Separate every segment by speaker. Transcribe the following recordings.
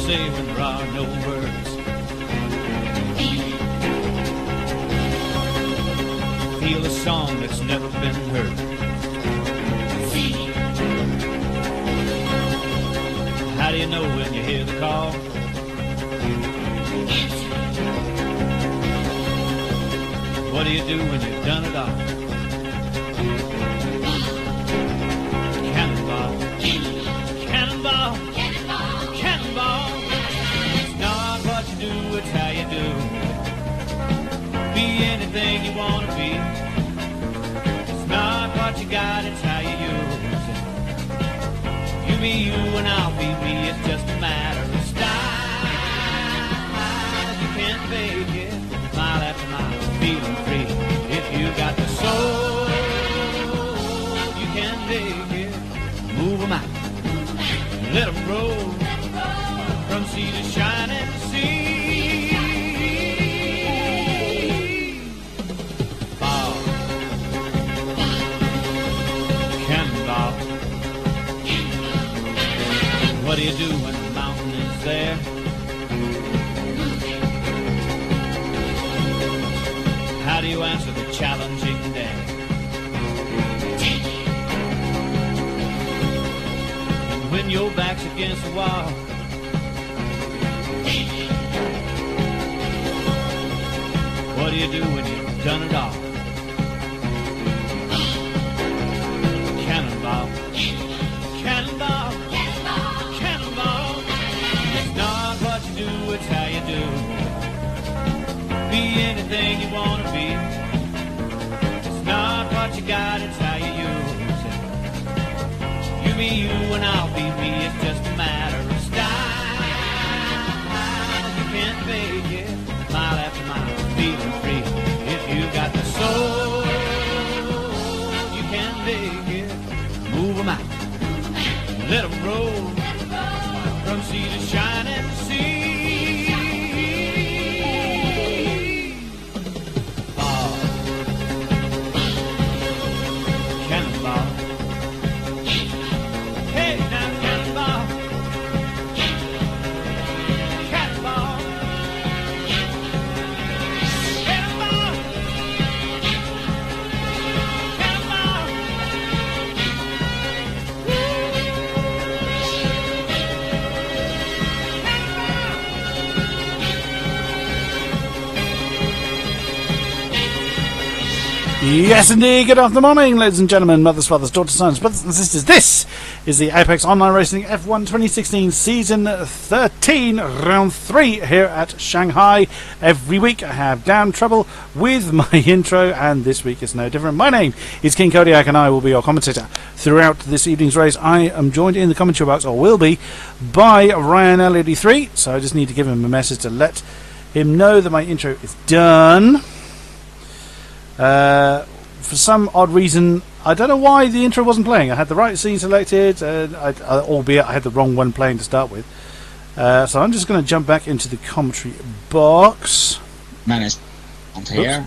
Speaker 1: say when there are no words. Feel a song that's never been heard. How do you know when you hear the call? What do you do when you've done it all? Cannonball, cannonball, cannonball. It's not what you do, it's how you do. Be anything you want to be. It's not what you got, it's how you use it. You be you and I'll be me, it's just a matter of style. You can't fake it, mile after mile, feeling free. If you got the soul, you can make it. Move 'em out, let 'em roll, from sea to shining sea. Ball, cannonball. What do you do when the mountain is there? How do you answer the challenging day? And when your back's against the wall, what do you do when you've done it all? Cannonball, cannonball, cannonball. It's not what you do, it's how you do. Be anything you want to be. It's not what you got, it's how you use it. You be you and I'll be me, it's just a matter of style. You can't fake it, mile after mile, feeling free. If you got the soul, you can make it. Move 'em out, let 'em roll, from sea to shining sea.
Speaker 2: Yes, indeed. Good afternoon, morning, ladies and gentlemen, mothers, fathers, daughters, sons, brothers and sisters. This is the Apex Online Racing F1 2016 Season 13, Round 3 here at Shanghai. Every week I have Dan Trouble with my intro, and this week is no different. My name is King-Kodiak, and I will be your commentator throughout this evening's race. I am joined in the commentary box, or will be, by Ryan L83, so I just need to give him a message to let him know that my intro is done. For some odd reason, I don't know why the intro wasn't playing. I had the right scene selected, albeit I had the wrong one playing to start with. So I'm just going to jump back into the commentary box.
Speaker 3: Managed on here.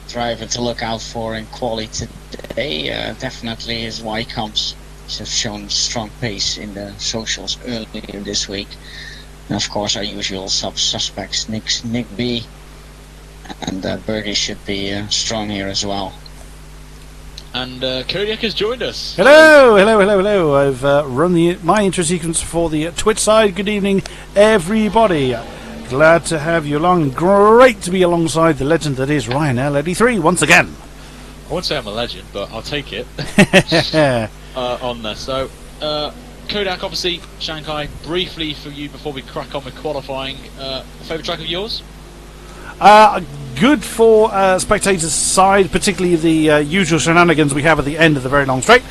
Speaker 3: Driver to look out for in quali today. Definitely is why he comes. He's shown strong pace in the socials earlier this week. And of course our usual suspects, Nick B. And Bergie should be strong here as well.
Speaker 4: And Kodiak has joined us.
Speaker 2: Hello. I've run my intro sequence for the Twitch side. Good evening, everybody. Glad to have you along. Great to be alongside the legend that is Ryan L83 once again.
Speaker 4: I won't say I'm a legend, but I'll take it. On there. So, Kodiak, obviously, Shanghai, briefly for you before we crack on with qualifying. Favourite track of yours?
Speaker 2: Good for spectators' side, particularly the usual shenanigans we have at the end of the very long straight.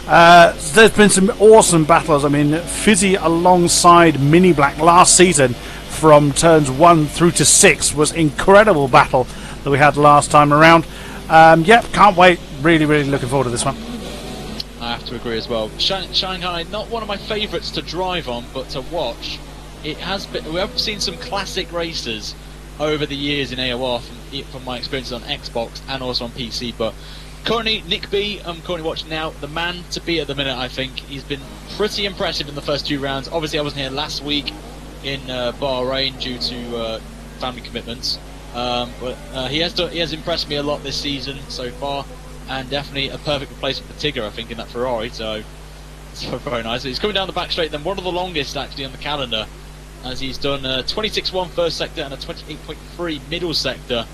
Speaker 2: There's been some awesome battles. I mean, Fizzy alongside Mini Black last season from turns 1 through to 6 was incredible battle that we had last time around. Yep, can't wait. Really looking forward to this one.
Speaker 4: I have to agree as well. Shanghai, not one of my favourites to drive on, but to watch. It has been. We have seen some classic races over the years in AOR from my experiences on Xbox and also on PC, but Currently, Nick B, I'm currently watching now, the man to beat at the minute, I think. He's been pretty impressive in the first 2 rounds. Obviously, I wasn't here last week in Bahrain due to family commitments. But he has impressed me a lot this season so far, and definitely a perfect replacement for Tigger, I think, in that Ferrari. So very nice. He's coming down the back straight, then one of the longest actually on the calendar, as he's done 26.1 first sector and a 28.3 middle sector.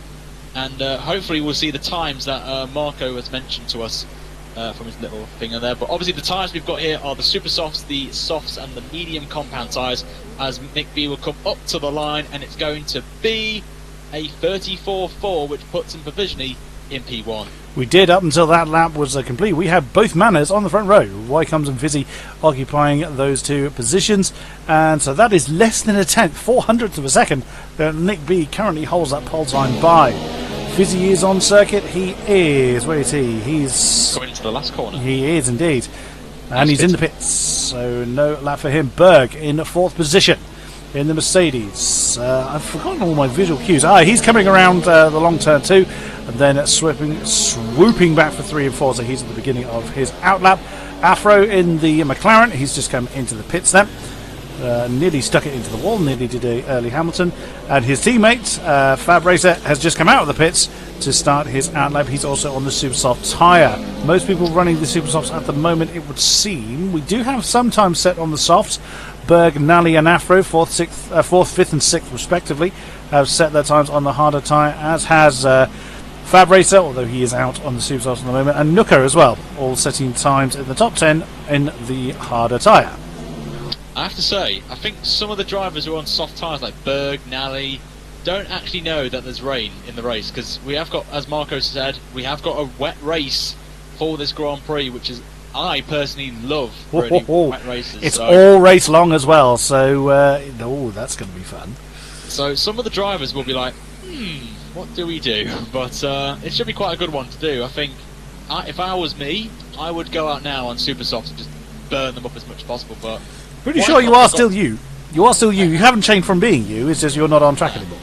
Speaker 4: And hopefully we'll see the times that Marco has mentioned to us from his little finger there. But obviously the tyres we've got here are the super softs, the softs and the medium compound tyres, as Nick B will come up to the line, and it's going to be a 34.4, which puts him provisionally in P1.
Speaker 2: We did up until that lap was complete. We had both Manners on the front row. Wycombes and Fizzy occupying those 2 positions. And so that is less than a tenth, 400th of a second, that Nick B currently holds that pole time by. Fizzy is on circuit. He is. Where is he? He's
Speaker 4: going into the last corner.
Speaker 2: He is indeed. And he's in the pits. So no lap for him. Berg in 4th position in the Mercedes. I've forgotten all my visual cues. He's coming around the long turn 2, and then swooping back for 3 and 4. So he's at the beginning of his outlap. Afro in the McLaren. He's just come into the pits then. Nearly stuck it into the wall, nearly did a early Hamilton. And his teammate, Fab Racer, has just come out of the pits to start his outlap. He's also on the Supersoft tyre. Most people running the Supersofts at the moment, it would seem. We do have some time set on the softs. Berg, Nally and Afro, 4th, 5th and 6th respectively, have set their times on the harder tyre, as has Fab Racer, although he is out on the Supersofts at the moment, and Nooker as well, all setting times in the top 10 in the harder tyre.
Speaker 4: I have to say, I think some of the drivers who are on soft tyres, like Berg, Nally, don't actually know that there's rain in the race, because we have got, as Marco said, we have got a wet race for this Grand Prix, which is, I personally love really wet races.
Speaker 2: It's all race long as well, so that's going to be fun.
Speaker 4: So some of the drivers will be like, what do we do? But it should be quite a good one to do. I think if I was me, I would go out now on super softs and just burn them up as much as possible. But
Speaker 2: pretty sure you are still you. You are still you. You haven't changed from being you. It's just you're not on track anymore.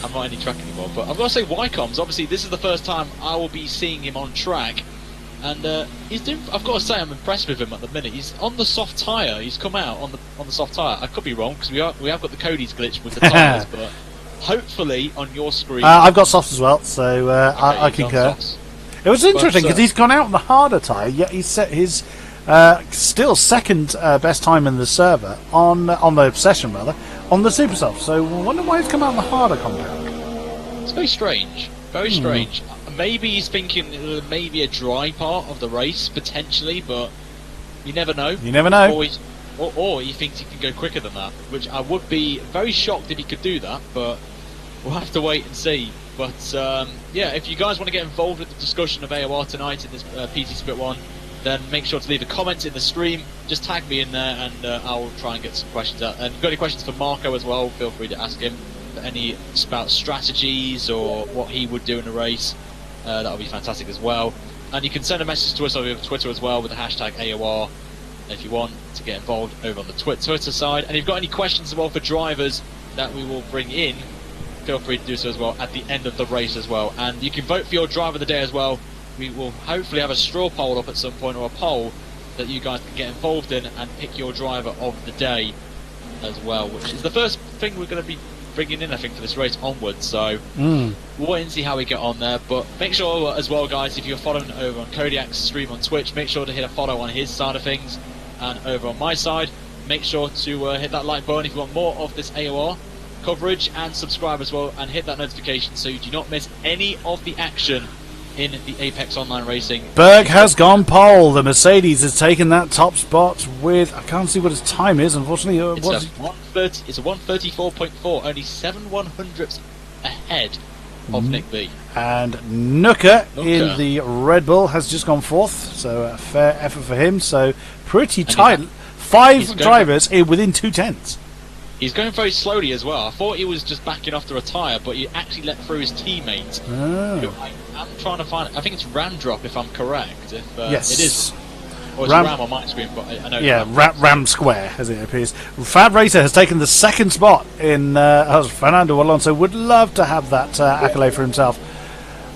Speaker 4: I'm not on any track anymore. But I've got to say, Wycombes, obviously, this is the first time I will be seeing him on track. And he's doing. I've got to say, I'm impressed with him at the minute. He's on the soft tyre. He's come out on the soft tyre. I could be wrong because we have got the Cody's glitch with the tyres, but hopefully on your screen.
Speaker 2: I've got softs as well, so I concur. It was interesting because he's gone out on the harder tyre, yet he's set his still second best time in the server on the session rather on the super soft. So I wonder why he's come out on the harder compound.
Speaker 4: It's very strange. Very strange. Maybe he's thinking maybe a dry part of the race, potentially, but you never know.
Speaker 2: You never know.
Speaker 4: Or he thinks he can go quicker than that, which I would be very shocked if he could do that, but we'll have to wait and see. But yeah, if you guys want to get involved with the discussion of AOR tonight in this PT Split 1, then make sure to leave a comment in the stream. Just tag me in there and I'll try and get some questions out. And if you've got any questions for Marco as well, feel free to ask him. Any about strategies or what he would do in a race. That would be fantastic as well. And you can send a message to us over Twitter as well with the hashtag AOR if you want to get involved over on the Twitter side. And if you've got any questions as well for drivers that we will bring in, feel free to do so as well at the end of the race as well. And you can vote for your driver of the day as well. We will hopefully have a straw poll up at some point, or a poll that you guys can get involved in and pick your driver of the day as well, which is the first thing we're going to be bringing in, I think, for this race onwards. So we'll wait and see how we get on there. But make sure as well, guys, if you're following over on Kodiak's stream on Twitch, make sure to hit a follow on his side of things. And over on my side, make sure to hit that like button if you want more of this AOR coverage, and subscribe as well, and hit that notification so you do not miss any of the action in the Apex Online Racing.
Speaker 2: Berg has gone pole. The Mercedes has taken that top spot with, I can't see what his time is, unfortunately.
Speaker 4: It's a 134.4, only 7/100ths ahead of Nick B.
Speaker 2: And Nooker in the Red Bull has just gone fourth, so a fair effort for him. So pretty tight. 5 drivers within 2 tenths.
Speaker 4: He's going very slowly as well. I thought he was just backing off to retire, but he actually let through his teammates. I'm trying to find it. I think it's Ramdrop, if I'm correct.
Speaker 2: Yes.
Speaker 4: It is. Or it's Ram on my screen, but I know.
Speaker 2: Yeah, Ram Square, as it appears. Fab Racer has taken the second spot in Fernando Alonso. Would love to have that accolade for himself.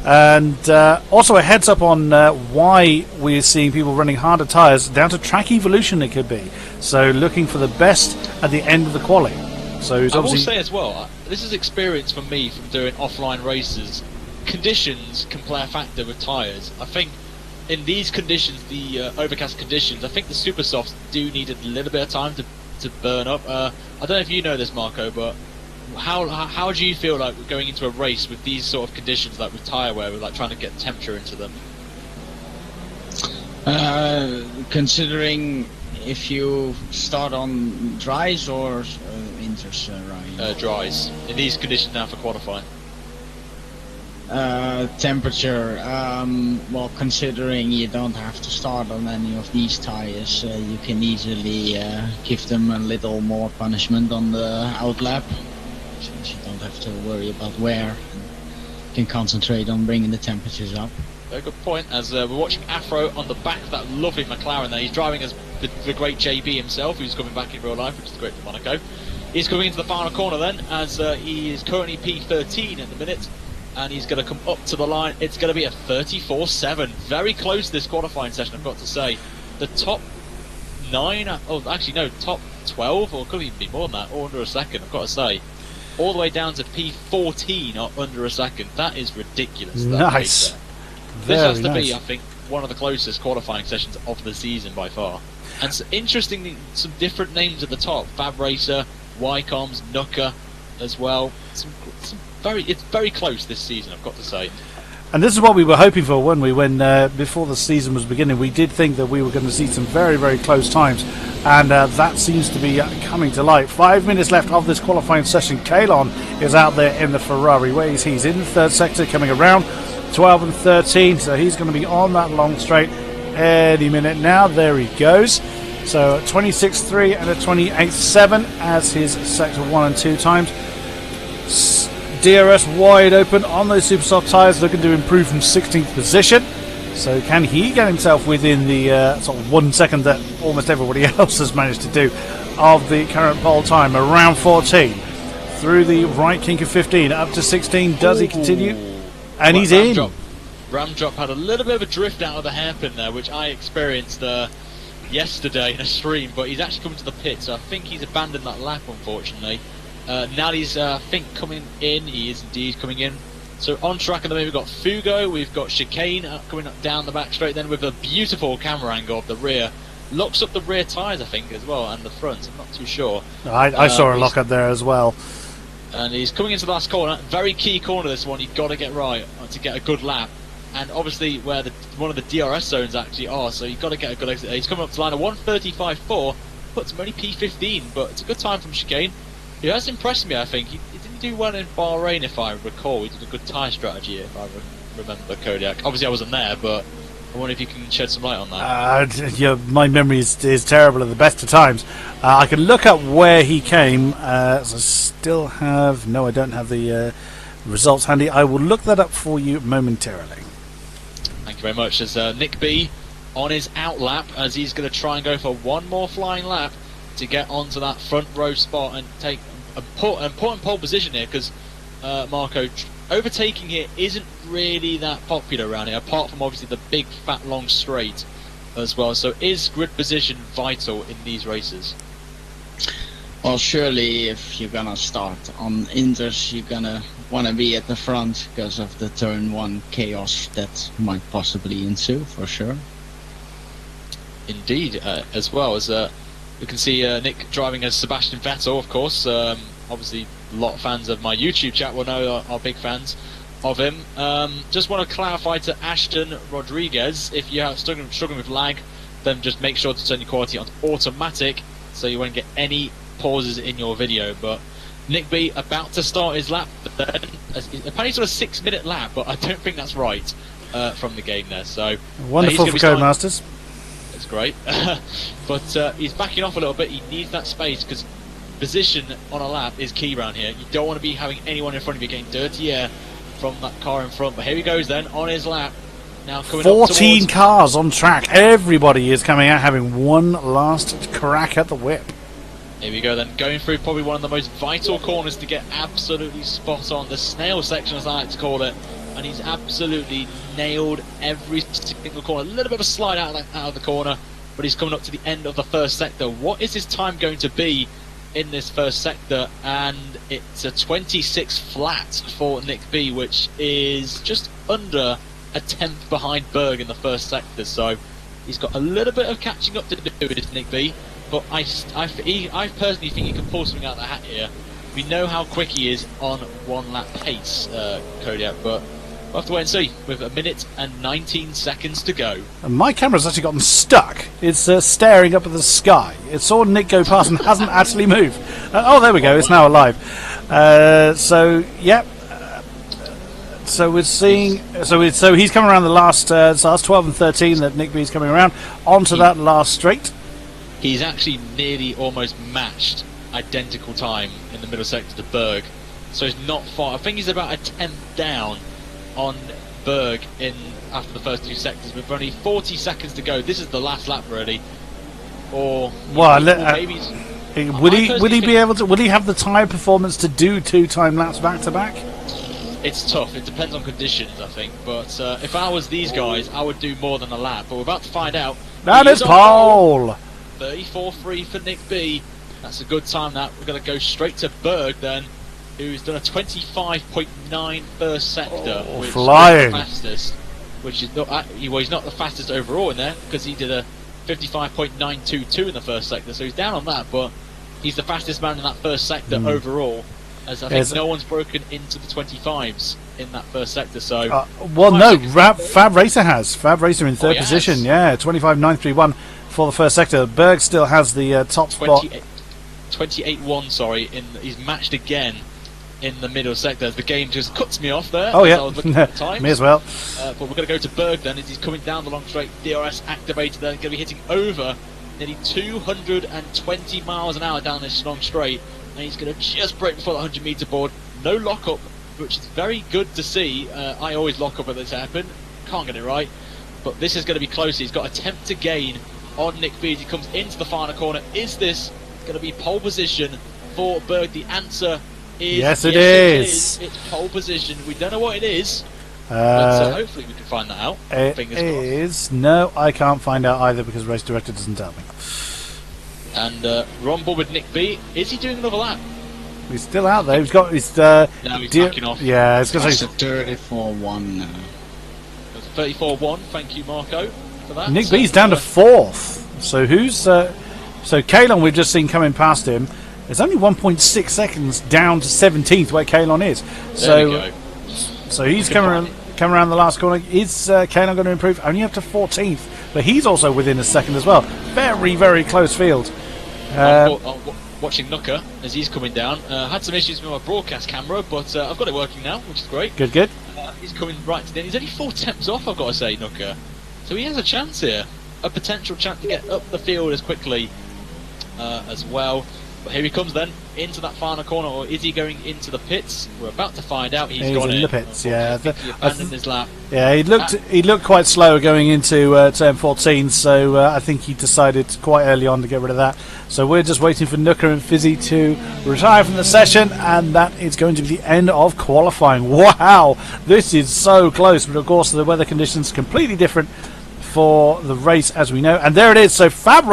Speaker 2: And also a heads up on why we're seeing people running harder tyres, down to track evolution it could be. So looking for the best at the end of the quali. So he's
Speaker 4: I will
Speaker 2: obviously
Speaker 4: say as well, this is experience for me from doing offline races. Conditions can play a factor with tyres. I think in these conditions, the overcast conditions, I think the super softs do need a little bit of time to burn up. I don't know if you know this, Marco, but how do you feel like going into a race with these sort of conditions, like with tyre wear, with like trying to get temperature into them?
Speaker 3: Considering if you start on dries or inters, Ryan?
Speaker 4: Dries. In these conditions now for qualifying.
Speaker 3: Temperature, well, considering you don't have to start on any of these tires, you can easily give them a little more punishment on the outlap, since you don't have to worry about wear and can concentrate on bringing the temperatures up.
Speaker 4: Very good point, as we're watching Afro on the back of that lovely McLaren there. He's driving as the great JB himself, who's coming back in real life, which is great for Monaco. He's coming into the final corner then, as he is currently P13 at the minute. And he's going to come up to the line. It's going to be a 34.7. Very close to this qualifying session, I've got to say. The top 9, oh, actually, no, top 12, or could even be more than that, or under a second, I've got to say. All the way down to P14 or under a second. That is ridiculous.
Speaker 2: Nice.
Speaker 4: This has to be, I think, one of the closest qualifying sessions of the season by far. And so, interestingly, some different names at the top. Fab Racer, Ycoms, Nuka as well. It's very close this season, I've got to say.
Speaker 2: And this is what we were hoping for, weren't we? When before the season was beginning, we did think that we were going to see some very, very close times, and that seems to be coming to light. 5 minutes left of this qualifying session. Kalon is out there in the Ferrari ways. He's in the third sector, coming around 12 and 13, so he's going to be on that long straight any minute now. There he goes. So 26.3 and a 28.7 as his sector 1 and 2 times. DRS wide open on those super soft tyres, looking to improve from 16th position. So can he get himself within the sort of 1 second that almost everybody else has managed to do of the current pole time? Around 14 through the right kink of 15 up to 16. Does he continue? And he's in.
Speaker 4: Ramdrop had a little bit of a drift out of the hairpin there, which I experienced yesterday in a stream, but he's actually coming to the pit, so I think he's abandoned that lap, unfortunately. Nally's, I think, coming in. He is indeed coming in. So on track at the moment, we've got Fugo, we've got Chicane coming up down the back straight, then with a beautiful camera angle of the rear. Locks up the rear tyres, I think, as well, and the front. I'm not too sure.
Speaker 2: I saw a lock up there as well.
Speaker 4: And he's coming into the last corner. Very key corner, this one. You've got to get right to get a good lap. And obviously, where one of the DRS zones actually are, so you've got to get a good exit. He's coming up to line of 1:35.4. Puts him only P15, but it's a good time from Chicane. He has impressed me, I think. He didn't do well in Bahrain, if I recall. He did a good tyre strategy, if I remember Kodiak. Obviously, I wasn't there, but I wonder if you can shed some light on that.
Speaker 2: Yeah, my memory is terrible at the best of times. I can look up where he came. So I still have... No, I don't have the results handy. I will look that up for you momentarily.
Speaker 4: Thank you very much. There's Nick B on his out lap, as he's going to try and go for one more flying lap to get onto that front row spot and take an important pole position here, because Marco, overtaking here isn't really that popular around here, apart from obviously the big fat long straight as well. So is grid position vital in these races?
Speaker 3: Well, surely if you're gonna start on inters, you're gonna want to be at the front because of the turn 1 chaos that might possibly ensue, for sure.
Speaker 4: Indeed, as well as we can see Nick driving as Sebastian Vettel, of course. Obviously, a lot of fans of my YouTube chat will know are big fans of him. Just want to clarify to Ashton Rodriguez, if you are struggling with lag, then just make sure to turn your quality on automatic so you won't get any pauses in your video. But Nick B about to start his lap, but then apparently it's on a 6-minute lap, but I don't think that's right from the game there. So
Speaker 2: wonderful for Codemasters.
Speaker 4: It's great, but he's backing off a little bit. He needs that space because position on a lap is key around here. You don't want to be having anyone in front of you getting dirty air from that car in front. But here he goes then on his lap. Now coming
Speaker 2: 14 cars on track. Everybody is coming out having one last crack at the whip.
Speaker 4: Here we go then, going through probably one of the most vital corners to get absolutely spot on. The snail section, as I like to call it, and he's absolutely nailed every single corner. A little bit of a slide out of the corner, but he's coming up to the end of the first sector. What is his time going to be in this first sector? And it's a 26 flat for Nick B, which is just under a tenth behind Berg in the first sector. So he's got a little bit of catching up to do with Nick B, but I personally think he can pull something out of the hat here. We know how quick he is on 1 lap pace, Kodiak, but we'll have to wait and see with 1 minute and 19 seconds to go.
Speaker 2: And my camera's actually gotten stuck. It's staring up at the sky. It saw Nick go past and hasn't actually moved. Oh, there we go. It's now alive. So, yep. So we're seeing. So he's coming around the last. So that's 12 and 13 that Nick B's coming around onto that last straight.
Speaker 4: He's actually nearly almost matched identical time in the middle sector to Berg, so he's not far. I think he's about a tenth down on Berg after the first 2 sectors. With only 40 seconds to go. This is the last lap really. Or maybe.
Speaker 2: Would he be able to? Would he have the tyre performance to do 2 time laps back to back?
Speaker 4: It's tough. It depends on conditions, I think. But if I was these guys, I would do more than a lap. But we're about to find out.
Speaker 2: That is pole.
Speaker 4: 34.3 for Nick B. That's a good time. That we're going to go straight to Berg then, who's done a 25.9 first sector, which
Speaker 2: flying.
Speaker 4: is the fastest. Which is not. He's not the fastest overall in there because he did a 55.922 in the first sector. So he's down on that, but he's the fastest man in that first sector overall. As I think no one's broken into the 25s in that first sector. So
Speaker 2: Fab Racer has. Fab Racer in third position. Yeah, 25.931 for the first sector. Berg still has the top spot.
Speaker 4: 28.1. Sorry, he's matched again in the middle sector. The game just cuts me off there.
Speaker 2: Oh yeah,
Speaker 4: I was looking at the times.
Speaker 2: me as well.
Speaker 4: But we're going to go to Berg then as he's coming down the long straight. DRS activated. Then going to be hitting over nearly 220 miles an hour down this long straight. And he's going to just break before the 100 metre board. No lock up, which is very good to see. I always lock up when this happen. Can't get it right. But this is going to be close. He's got attempt to gain on Nick B as he comes into the final corner. Is this going to be pole position for Berg? The answer is
Speaker 2: yes, it is.
Speaker 4: It's pole position. We don't know what it is. But hopefully we can find that out.
Speaker 2: It is. No, I can't find out either because race director doesn't tell me.
Speaker 4: And we're on board with Nick B. Is he doing another lap?
Speaker 2: He's still out there. He's got. He's
Speaker 4: backing off.
Speaker 2: Yeah, it's going
Speaker 3: to say 34.1 now.
Speaker 4: 34.1. Thank you, Marco, for that.
Speaker 2: Nick B's down to 4th. So who's? So Kalon we've just seen coming past him. It's only 1.6 seconds down to 17th where Kalon is.
Speaker 4: There we go.
Speaker 2: So he's coming around the last corner. Is Kalon going to improve? Only up to 14th, but he's also within a second as well. Very, very close field.
Speaker 4: I'm watching Nooker as he's coming down. Had some issues with my broadcast camera, but I've got it working now, which is great.
Speaker 2: Good.
Speaker 4: He's coming right to the end. He's only 4 temps off, I've got to say, Nooker. So he has a chance here. A potential chance to get up the field as quickly as well. But here he comes then, into that final corner, or is he going into the pits? We're about to find out. He's gone
Speaker 2: in the pits, yeah.
Speaker 4: He abandoned his lap.
Speaker 2: Yeah, he looked quite slow going into turn 14, so I think he decided quite early on to get rid of that. So we're just waiting for Nooker and Fizzy to retire from the session, and that is going to be the end of qualifying. Wow, this is so close, but of course the weather conditions completely different for the race as we know, and there it is. So Fab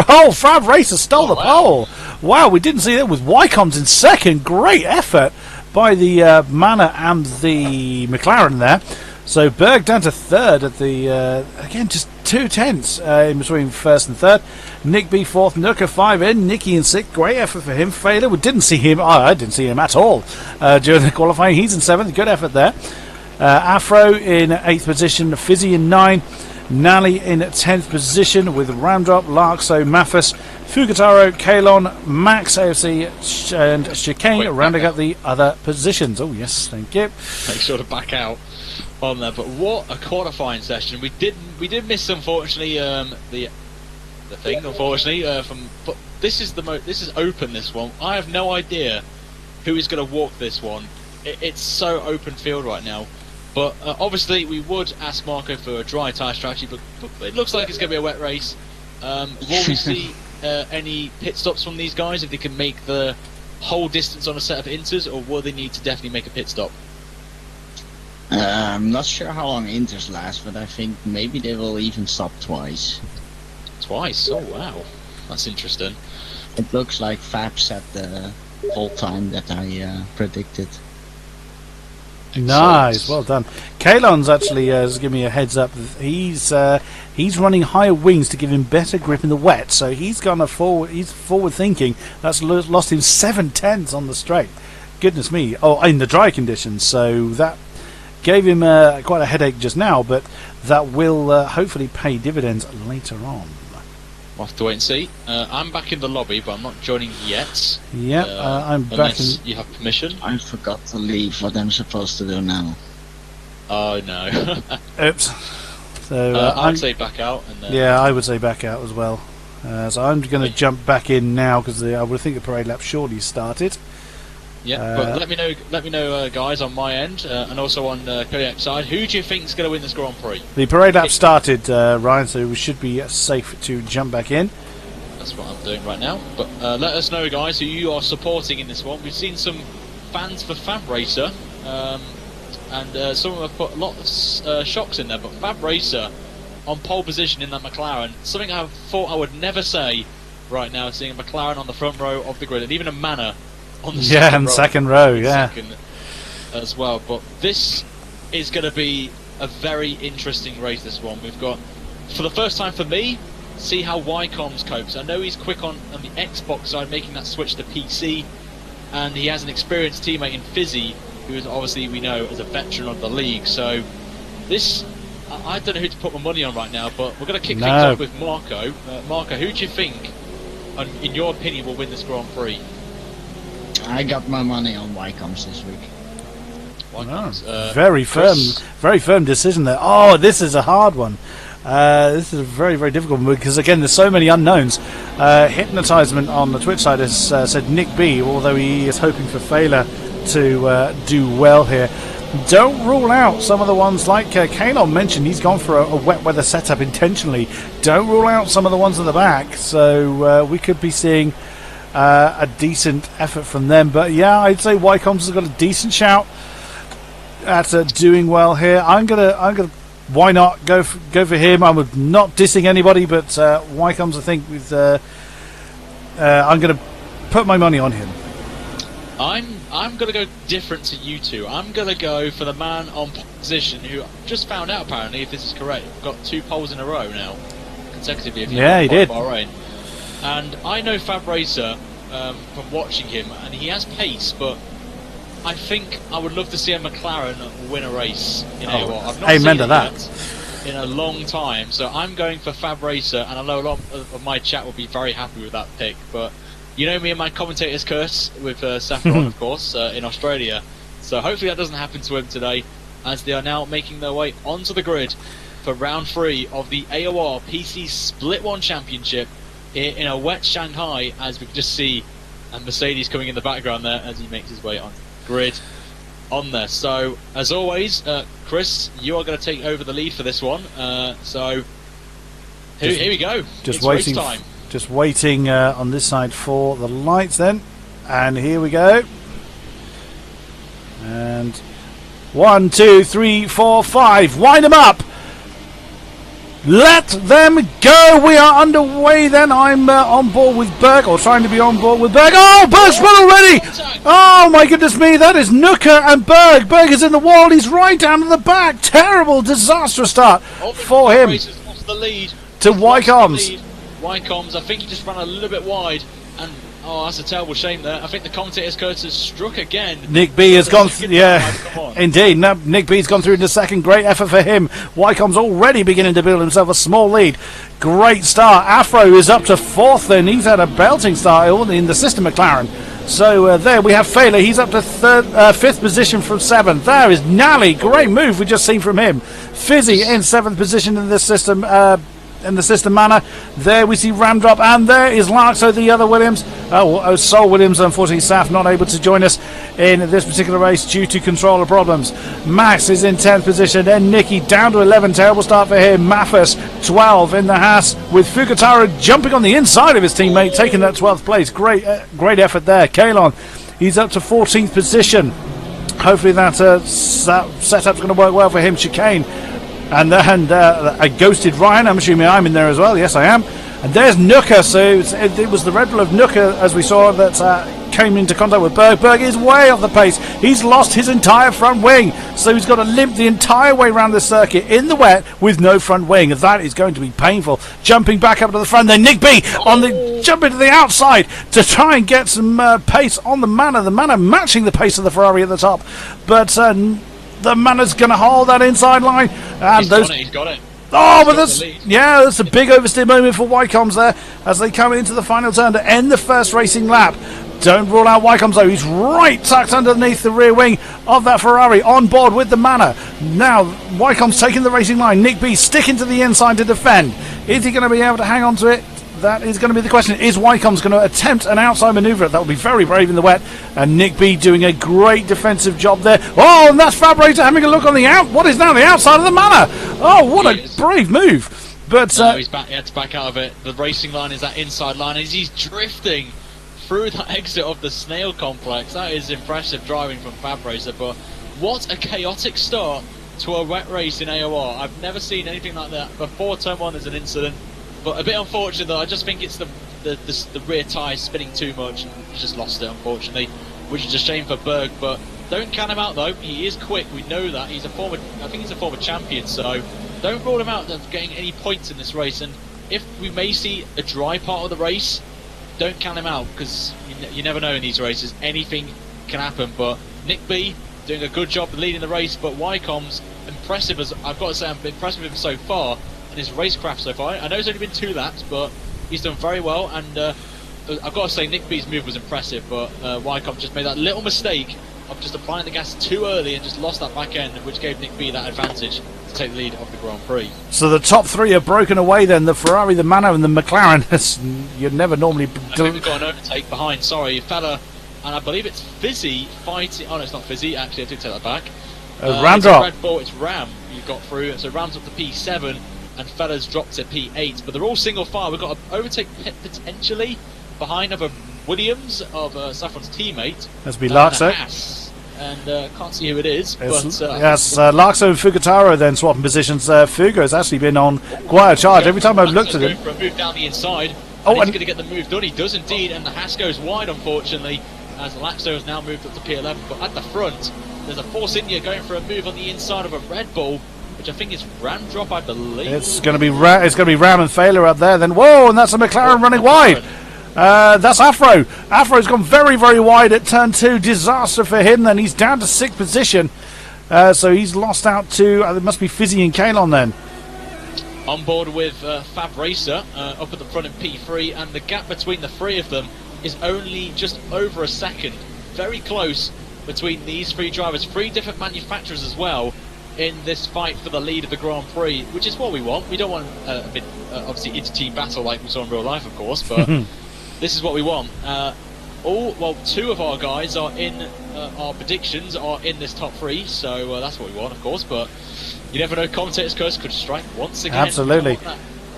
Speaker 2: Racer stole the pole. Wow, we didn't see that with Wycombs in second. Great effort by the Manor and the McLaren there. So Berg down to third at the again just 2 tenths in between first and third. Nick B fourth, Nooker 5 in, Nicky in sixth. Great effort for him. Failure, we didn't see him. I didn't see him at all during the qualifying. He's in seventh. Good effort there. Afro in 8th position, Fizzy in 9. Nally in 10th position with Ramdrop, Larkso, Mathis, Fugataro, Kalon, Max AFC and Chicane rounding up the other positions. Oh yes, thank you.
Speaker 4: Make sure to back out on there. But what a qualifying session. We did miss, unfortunately, the thing, unfortunately, but this is open, this one. I have no idea who is going to walk this one. It's so open field right now. But obviously we would ask Marco for a dry tyre strategy, but it looks like it's going to be a wet race. Will we see any pit stops from these guys if they can make the whole distance on a set of inters, or will they need to definitely make a pit stop?
Speaker 3: I'm not sure how long Inters last, but I think maybe they will even stop twice.
Speaker 4: Twice? Oh wow, that's interesting.
Speaker 3: It looks like Fab set the whole time that I predicted.
Speaker 2: Nice, well done. Kalon's actually has given me a heads up. He's running higher wings to give him better grip in the wet, so he's gone forward. He's forward thinking. That's lost him 7/10 on the straight. Goodness me! Oh, in the dry conditions, so that gave him quite a headache just now, but that will hopefully pay dividends later on.
Speaker 4: We'll have to wait and see. I'm back in the lobby, but I'm not joining yet.
Speaker 2: Yeah, I'm back.
Speaker 4: Unless you have permission.
Speaker 3: I forgot to leave. What I'm supposed to do now?
Speaker 4: Oh no.
Speaker 2: Oops. So
Speaker 4: I'd say back out. And,
Speaker 2: yeah, I would say back out as well. So I'm going to jump back in now because I would think the parade lap surely started.
Speaker 4: Yeah, but let me know, guys, on my end, and also on Kodiak's side. Who do you think is going to win this Grand Prix?
Speaker 2: The parade lap started, Ryan, so we should be safe to jump back in.
Speaker 4: That's what I'm doing right now. But let us know, guys, who you are supporting in this one. We've seen some fans for Fab Racer, and some of them have put a lot of shocks in there. But Fab Racer on pole position in that McLaren, something I thought I would never say right now, seeing a McLaren on the front row of the grid, and even a Manor on the
Speaker 2: second row, second
Speaker 4: as well. But this is going to be a very interesting race, this one. We've got, for the first time for me, see how Wycombe's copes. I know he's quick on the Xbox side, making that switch to PC, and he has an experienced teammate in Fizzy, who is obviously, we know, as a veteran of the league. So this, I don't know who to put my money on right now, but we're going to kick things off with Marco. Marco, who do you think, in your opinion, will win this Grand Prix?
Speaker 3: I got my money on Wycombe's this week.
Speaker 2: Very firm decision there. Oh, this is a hard one. This is a very, very difficult one because, again, there's so many unknowns. Hypnotisement on the Twitch side has said Nick B, although he is hoping for Failer to do well here. Don't rule out some of the ones like Kalon mentioned. He's gone for a wet weather setup intentionally. Don't rule out some of the ones at the back. So we could be seeing a decent effort from them. But yeah, I'd say Wycombe's has got a decent shout at doing well here. I'm gonna why not go for him? I'm not dissing anybody, but Wycombe's, I think, with I'm gonna put my money on him.
Speaker 4: I'm gonna go different to you two. I'm gonna go for the man on position who just found out, apparently, if this is correct, got 2 poles in a row now consecutively.
Speaker 2: Yeah, he did.
Speaker 4: Bahrain. And I know Fab Racer from watching him, and he has pace, but I think I would love to see a McLaren win a race in AOR. I've not seen that in a long time, so I'm going for Fab Racer, and I know a lot of my chat will be very happy with that pick, but you know me and my commentator's curse with Saffron, of course, in Australia, so hopefully that doesn't happen to him today, as they are now making their way onto the grid for round 3 of the AOR PC Split 1 Championship in a wet Shanghai, as we can just see and Mercedes coming in the background there as he makes his way on grid on there. So as always, Chris, you are going to take over the lead for this one, so here we go.
Speaker 2: Just waiting time. Just waiting on this side for the lights then, and here we go. And 1, 2, 3, 4, 5, wind them up. Let them go. We are underway then. I'm on board with Berg, or trying to be on board with Berg. Oh, Berg's run already. Oh my goodness me, that is Nooker and Berg. Berg is in the wall. He's right down to the back. Terrible, disastrous start for him.
Speaker 4: Lost the lead
Speaker 2: to Wycombe's.
Speaker 4: Wycombe's, I think he just ran a little bit wide, and oh, that's a terrible shame there. I think the commentator's curse has struck again.
Speaker 2: Nick B has gone, indeed. No, Nick B's gone through into second. Great effort for him. Wycombe's already beginning to build himself a small lead. Great start. Afro is up to 4th, then he's had a belting start in the sister McLaren. So there we have Failer. He's up to 5th position from 7th. There is Nally. Great move we just seen from him. Fizzy in 7th position in the system. In the system manner. There we see Ramdrop, and there is Larkso, the other Williams. Sol Williams, unfortunately, Saf not able to join us in this particular race due to controller problems. Max is in 10th position, then Nicky down to 11. Terrible start for him. Mathis 12 in the Haas, with Fukatara jumping on the inside of his teammate, taking that 12th place. Great effort there. Kalon, he's up to 14th position. hopefully that setup's going to work well for him. Chicane. And a ghosted Ryan. I'm assuming I'm in there as well. Yes, I am. And there's Nooker. So it was the Red Bull of Nooker, as we saw, that came into contact with Berg. Berg is way off the pace. He's lost his entire front wing. So he's got to limp the entire way around the circuit in the wet with no front wing. That is going to be painful. Jumping back up to the front. Then Nick B jumping to the outside to try and get some pace on the Manor. The Manor matching the pace of the Ferrari at the top. But the Manor's going to hold that inside line. And
Speaker 4: he's got it.
Speaker 2: Oh, but that's a big oversteer moment for Wycombs there as they come into the final turn to end the first racing lap. Don't rule out Wycombs though. He's right tucked underneath the rear wing of that Ferrari, on board with the Manor. Now Wycombs taking the racing line. Nick B sticking to the inside to defend. Is he going to be able to hang on to it? That is going to be the question. Is Wycombs going to attempt an outside manoeuvre? That would be very brave in the wet. And Nick B doing a great defensive job there. Oh, and that's Fab Racer having a look on the what is now the outside of the Manor. Oh, what a brave move. But
Speaker 4: he's back. He had to back out of it. The racing line is that inside line as he's drifting through the exit of the Snail Complex. That is impressive driving from Fab Racer. But what a chaotic start to a wet race in AOR. I've never seen anything like that. Before turn 1 there's an incident. But a bit unfortunate though. I just think it's the rear tyre spinning too much and he just lost it, unfortunately, which is a shame for Berg. But don't count him out though. He is quick. We know that. I think he's a former champion. So don't rule him out of getting any points in this race. And if we may see a dry part of the race, don't count him out because you never know in these races. Anything can happen. But Nick B doing a good job leading the race. But Wycombs impressive as I've got to say. I'm impressed with him so far. His racecraft so far. I know it's only been 2 laps, but he's done very well. And I've got to say, Nick B's move was impressive, but Wycombe just made that little mistake of just applying the gas too early and just lost that back end, which gave Nick B that advantage to take the lead of the Grand Prix.
Speaker 2: So the top 3 are broken away then: the Ferrari, the Manor, and the McLaren. You'd never normally.
Speaker 4: I think we've got an overtake behind. Sorry, fella, and I believe it's Fizzy fighting. Oh no, it's not Fizzy. Actually, I did take that back.
Speaker 2: Ram drop.
Speaker 4: Red Bull. It's Ram. You got through, so Ram's up to P7. And Fella's dropped to P8, but they're all single file. We've got an overtake potentially behind of a Williams of Saffron's teammate.
Speaker 2: That's be Larkso.
Speaker 4: And can't see who it is.
Speaker 2: Larkso and Fugitaro then swapping positions. Fugo has actually been on quite a charge. Every time I've looked at him.
Speaker 4: For a move down the inside. And he's going to get the move done. He does indeed, and the Haas goes wide, unfortunately, as Laxo has now moved up to P11. But at the front, there's a Force India going for a move on the inside of a Red Bull, which I think is Ram drop, I believe.
Speaker 2: It's going to be Ram and Failure up there. Then whoa, and that's a McLaren running wide. That's Afro. Afro's gone very, very wide at turn 2. Disaster for him. Then he's down to 6th position. So he's lost out to it must be Fizzy and Kalon then.
Speaker 4: On board with Fab Racer up at the front in P3, and the gap between the 3 of them is only just over a second. Very close between these 3 drivers. 3 different manufacturers as well in this fight for the lead of the Grand Prix, which is what we want. We don't want a bit, obviously, inter-team battle like we saw in real life, of course, but this is what we want. 2 of our guys are in, our predictions are in this top 3, so that's what we want, of course, but you never know, commentator's curse could strike once again.
Speaker 2: Absolutely.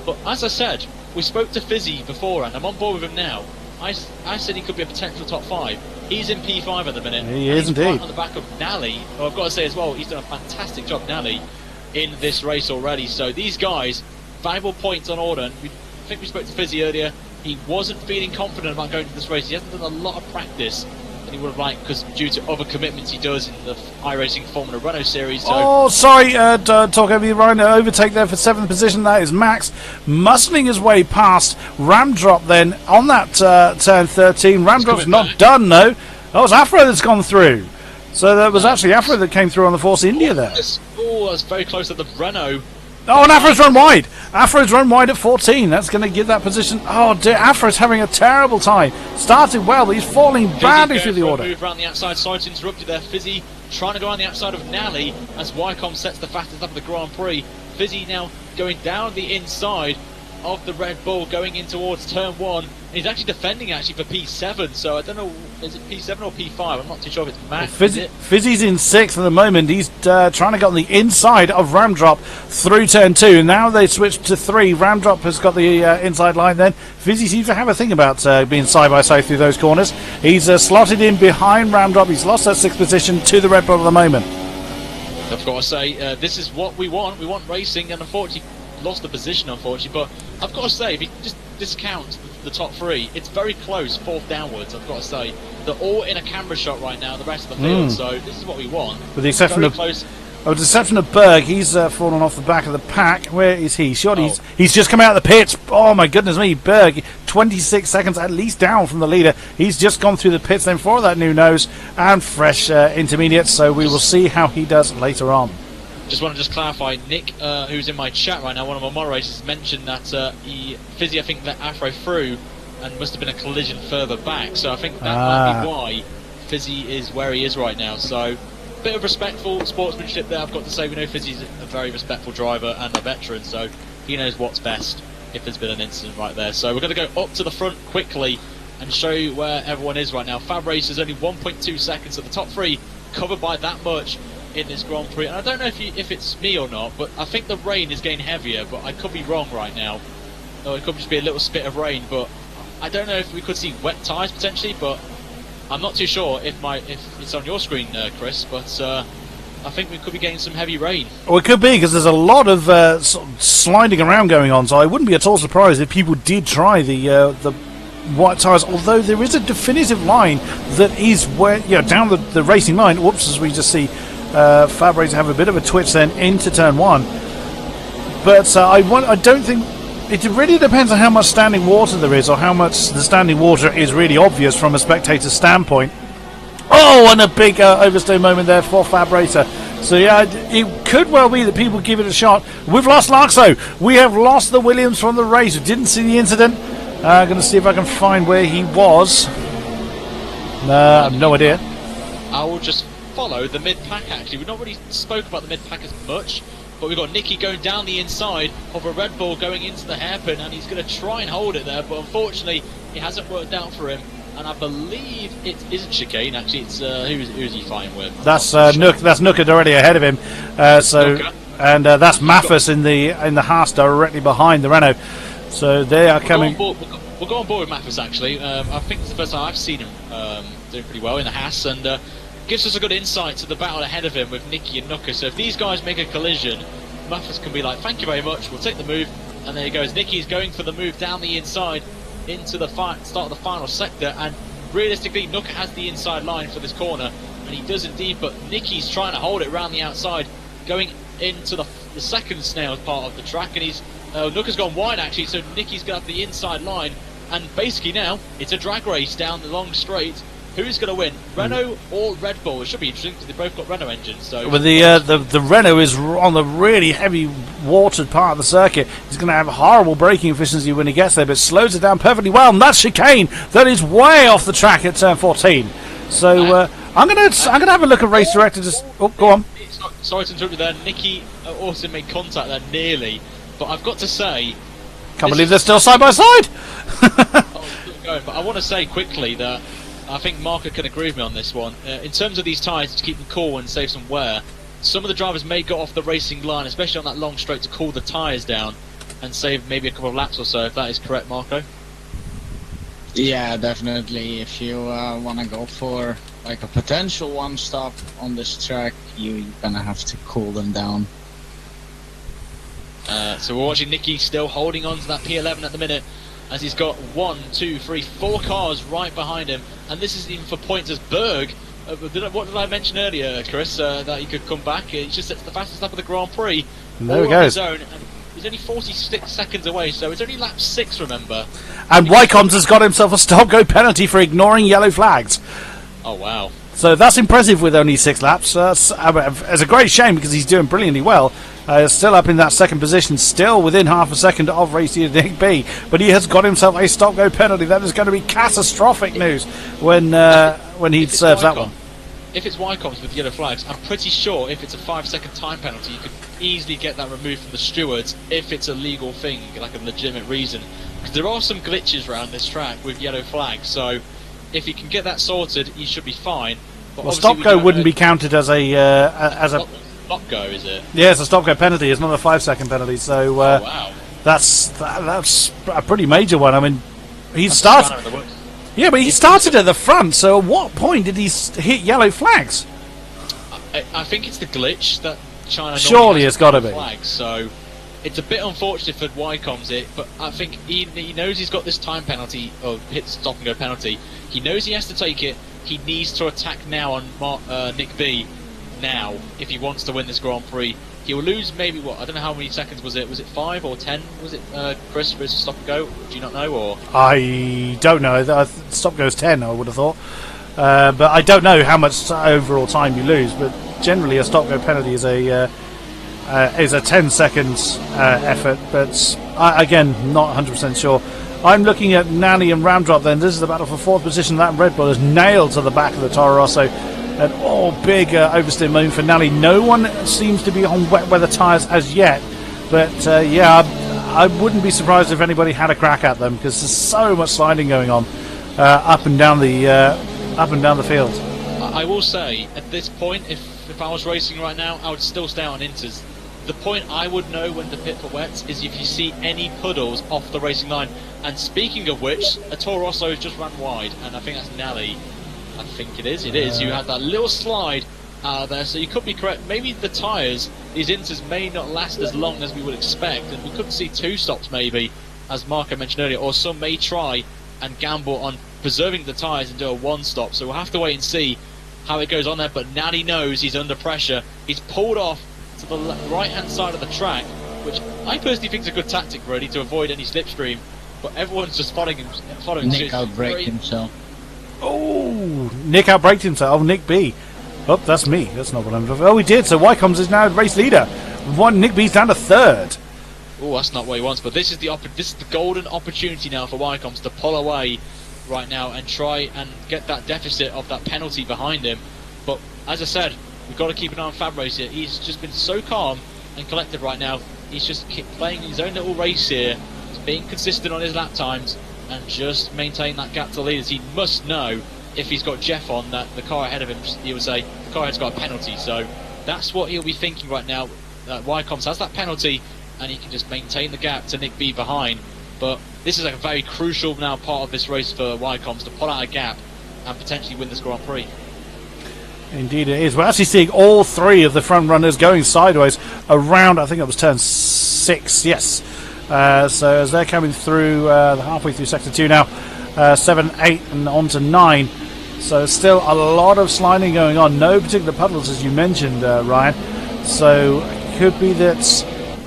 Speaker 4: But as I said, we spoke to Fizzy before, and I'm on board with him now. I said he could be a potential top 5. He's in P5 at the minute.
Speaker 2: He is indeed.
Speaker 4: Right on the back of Nally. Well, I've got to say as well, he's done a fantastic job, Nally, in this race already. So these guys, valuable points on order. And I think we spoke to Fizzy earlier. He wasn't feeling confident about going to this race. He hasn't done a lot of practice than he would have liked because due to other commitments he does in the iRacing Formula Renault series. So
Speaker 2: talk over you, Ryan. Overtake there for 7th position. That is Max muscling his way past Ram Drop then on that turn 13. Ram Drop's not done though. Oh, it's Afro that's gone through. So that was actually Afro that came through on the Force India there.
Speaker 4: That's very close to the Renault.
Speaker 2: Oh, and Afro's run wide. Afro's run wide at 14. That's going to give that position. Oh, dear. Afro's having a terrible time. Started well, but he's falling badly through the order.
Speaker 4: Move around the outside. Sorry to interrupt you there. Fizzy trying to go on the outside of Nally as Wycombe sets the fastest lap of the Grand Prix. Fizzy now going down the inside of the Red Bull going in towards turn 1. He's actually defending for P7, so I don't know, is it P7 or P5? I'm not too sure if it's Max.
Speaker 2: Fizzy's in 6th at the moment. He's trying to get on the inside of Ramdrop through turn 2. Now they switched to 3. Ramdrop has got the inside line then. Fizzy seems to have a thing about being side by side through those corners. He's slotted in behind Ramdrop. He's lost that 6th position to the Red Bull at the moment.
Speaker 4: I've got to say, this is what we want. We want racing, and unfortunately lost the position, unfortunately. But I've got to say, if you just discount the top 3, it's very close, 4th downwards. I've got to say, they're all in a camera shot right now, the rest of the field. So this is what we want. With the exception
Speaker 2: of Berg, he's fallen off the back of the pack. Where is he? Surely he's just come out of the pits. Oh my goodness me, Berg, 26 seconds at least down from the leader. He's just gone through the pits then for that new nose and fresh intermediate. So we will see how he does later on.
Speaker 4: Just want to clarify, Nick, who's in my chat right now, one of my moderators, mentioned that Fizzy, I think, let Afro through and must have been a collision further back. So I think that might be why Fizzy is where he is right now. So bit of respectful sportsmanship there, I've got to say. We know Fizzy's a very respectful driver and a veteran, so he knows what's best if there's been an incident right there. So we're going to go up to the front quickly and show you where everyone is right now. Fab Race is only 1.2 seconds, so the top 3 covered by that much in this Grand Prix. And I don't know if it's me or not, but I think the rain is getting heavier, but I could be wrong right now. Or it could just be a little spit of rain, but I don't know if we could see wet tyres potentially, but I'm not too sure if it's on your screen, Chris, but I think we could be getting some heavy rain.
Speaker 2: Well, it could be, because there's a lot of sort of sliding around going on, so I wouldn't be at all surprised if people did try the white tyres, although there is a definitive line that is down the racing line. Whoops, as we just see Fab Race have a bit of a twitch then into turn 1. But I don't think... It really depends on how much standing water there is, or how much the standing water is really obvious from a spectator's standpoint. Oh, and a big overstay moment there for Fab Racer. So yeah, it could well be that people give it a shot. We've lost Larkso. We have lost the Williams from the race. We didn't see the incident. I'm going to see if I can find where he was. I have no idea.
Speaker 4: I will just follow the mid-pack, actually. We've not really spoke about the mid-pack as much, but we've got Nicky going down the inside of a Red Bull going into the hairpin, and he's going to try and hold it there, but unfortunately it hasn't worked out for him. And I believe it isn't chicane, actually. It's who's he fighting with?
Speaker 2: That's Nook. That's Nook already ahead of him. And that's Maffus in the Haas directly behind the Renault. So they are coming.
Speaker 4: We'll go on board with Maffus, actually. I think it's the first time I've seen him doing pretty well in the Haas, and gives us a good insight to the battle ahead of him with Nicky and Nooker. So if these guys make a collision, Maffus can be like, thank you very much, we'll take the move. And there he goes. Nicky's going for the move down the inside into the start of the final sector, and realistically Nooker has the inside line for this corner, and he does indeed, but Nicky's trying to hold it around the outside, going into the second snail part of the track, and Nooker's gone wide actually, so Nicky's got the inside line, and basically now it's a drag race down the long straight. Who's going to win, Renault or Red Bull? It should be interesting because they both got Renault engines. So,
Speaker 2: but the Renault is on the really heavy watered part of the circuit. He's going to have horrible braking efficiency when he gets there, but slows it down perfectly well. And that's chicane that is way off the track at turn 14. So I'm going to have a look at race director. Go on.
Speaker 4: Sorry to interrupt you there. Nicky also made contact there nearly, but I've got to say,
Speaker 2: can't believe they're still side by side.
Speaker 4: But I want to say quickly that I think Marco can agree with me on this one. In terms of these tyres, to keep them cool and save some wear, some of the drivers may go off the racing line, especially on that long straight, to cool the tyres down and save maybe a couple of laps or so, if that is correct, Marco?
Speaker 3: Yeah, definitely. If you want to go for like a potential one stop on this track, you're going to have to cool them down.
Speaker 4: So we're watching Nicky still holding on to that P11 at the minute, as he's got 4 cars right behind him, and this is even for points as Berg. What did I mention earlier, Chris? That he could come back. He just sets the fastest lap of the Grand Prix.
Speaker 2: There he goes.
Speaker 4: And he's only 46 seconds away, so it's only lap 6, remember.
Speaker 2: And Wycombs has got himself a stop-go penalty for ignoring yellow flags.
Speaker 4: Oh wow!
Speaker 2: So that's impressive with only 6 laps. It's a great shame because he's doing brilliantly well. Still up in that second position, still within half a second of race leader Nick B. But he has got himself a stop-go penalty. That is going to be catastrophic news when he serves that one.
Speaker 4: if it's Wycombs with yellow flags, I'm pretty sure if it's a 5-second time penalty, you could easily get that removed from the stewards if it's a legal thing, like a legitimate reason. Because there are some glitches around this track with yellow flags, so if you can get that sorted, you should be fine. But
Speaker 2: well, stop go wouldn't be counted as a
Speaker 4: stop go, is it?
Speaker 2: Yeah, it's a stop go penalty. It's not a 5-second penalty. So
Speaker 4: wow.
Speaker 2: that's a pretty major one. I mean, he started. Yeah, but he started at the front. So at what point did he hit yellow flags?
Speaker 4: I think it's the glitch that China.
Speaker 2: Surely it's got to be.
Speaker 4: Flags, so it's a bit unfortunate for Wycombs it, but I think he knows he's got this time penalty or hit stop and go penalty. He knows he has to take it. He needs to attack now on Nick B now if he wants to win this Grand Prix. He will lose maybe I don't know how many seconds was it 5 or 10 was it Chris for his stop and go? Do you not know? Or
Speaker 2: I don't know. Stop goes 10 I would have thought, but I don't know how much overall time you lose, but generally a stop go penalty is a 10 seconds effort, but again not 100% sure. I'm looking at Nally and Ramdrop then. This is the battle for 4th position. That Red Bull is nailed to the back of the Toro Rosso. And big oversteer moment for Nally. No one seems to be on wet weather tyres as yet. But yeah, I wouldn't be surprised if anybody had a crack at them, because there's so much sliding going on up and down the field.
Speaker 4: I will say, at this point, if I was racing right now, I would still stay on inters. The point I would know when to pit for wets is if you see any puddles off the racing line. And speaking of which, a Toro Rosso has just ran wide, and I think that's Nally. I think it is. It is. You had that little slide out there, so you could be correct. Maybe the tyres, these inters, may not last as long as we would expect, and we could see 2 stops maybe, as Marco mentioned earlier, or some may try and gamble on preserving the tyres and do a 1 stop. So we'll have to wait and see how it goes on there. But Nally knows he's under pressure. He's pulled off to the right-hand side of the track, which I personally think is a good tactic, really, to avoid any slipstream. But everyone's just following him.
Speaker 3: Nick outbraked himself.
Speaker 2: Oh, Nick outbraked himself. Oh, Nick B. Oh, that's me. That's not what I'm doing. Oh, he did. So Wycombs is now race leader. Nick B's down to 3rd.
Speaker 4: Oh, that's not what he wants. But this is the golden opportunity now for Wycombs to pull away right now and try and get that deficit of that penalty behind him. But as I said, we've got to keep an eye on Fab Race here. He's just been so calm and collected right now. He's just playing his own little race here. He's being consistent on his lap times and just maintain that gap to leaders. He must know if he's got Jeff on that the car ahead of him, he would say the car ahead's got a penalty. So that's what he'll be thinking right now. Wycombs has that penalty and he can just maintain the gap to Nick B behind. But this is a very crucial now part of this race for Wycombs to pull out a gap and potentially win this Grand Prix.
Speaker 2: Indeed it is. We're actually seeing all 3 of the front runners going sideways around, I think it was turn 6, yes. So as they're coming through, halfway through sector 2 now, 7, 8 and on to 9. So still a lot of sliding going on. No particular puddles, as you mentioned, Ryan. So it could be that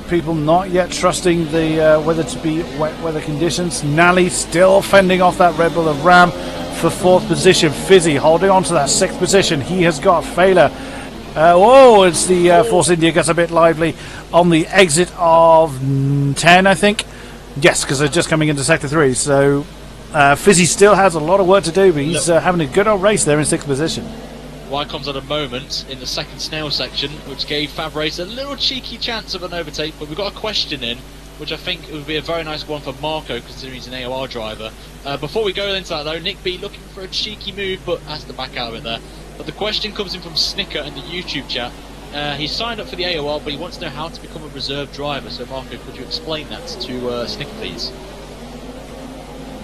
Speaker 2: people not yet trusting the weather to be wet weather conditions. Nally still fending off that Red Bull of Ram for 4th position. Fizzy holding on to that 6th position. He has got Failer. It's the Force India gets a bit lively on the exit of 10, I think. Yes, because they're just coming into sector 3. So Fizzy still has a lot of work to do, but he's having a good old race there in 6th position.
Speaker 4: Wycombs had a moment in the second snail section which gave Fab Race a little cheeky chance of an overtake, but we've got a question in which I think would be a very nice one for Marco considering he's an AOR driver. Before we go into that though, Nick B looking for a cheeky move but has to back out of it there. But the question comes in from Snicker in the YouTube chat. He's signed up for the AOR but he wants to know how to become a reserve driver. So Marco, could you explain that to Snicker please?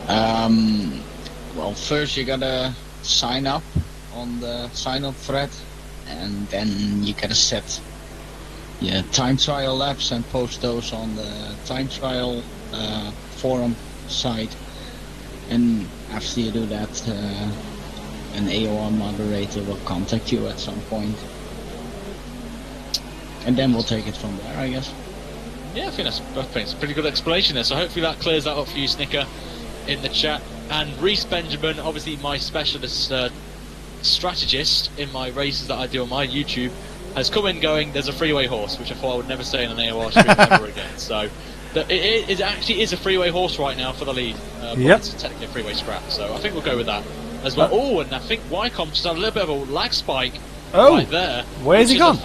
Speaker 3: Well, first you gotta sign up on the sign up thread, and then you gotta set your time trial laps and post those on the time trial forum site. And after you do that, an AOR moderator will contact you at some point, and then we'll take it from there, I guess.
Speaker 4: Yeah, I think that's a pretty good explanation there. So hopefully that clears that up for you, Snicker, in the chat. And Reese Benjamin, obviously my specialist strategist in my races that I do on my YouTube, has come in going, there's a freeway horse, which I thought I would never say in an AOR stream ever again. So it actually is a freeway horse right now for the lead. But it's technically a freeway scrap, so I think we'll go with that. as well. Oh, and I think Wycombe just had a little bit of a lag spike right there.
Speaker 2: Where's he gone?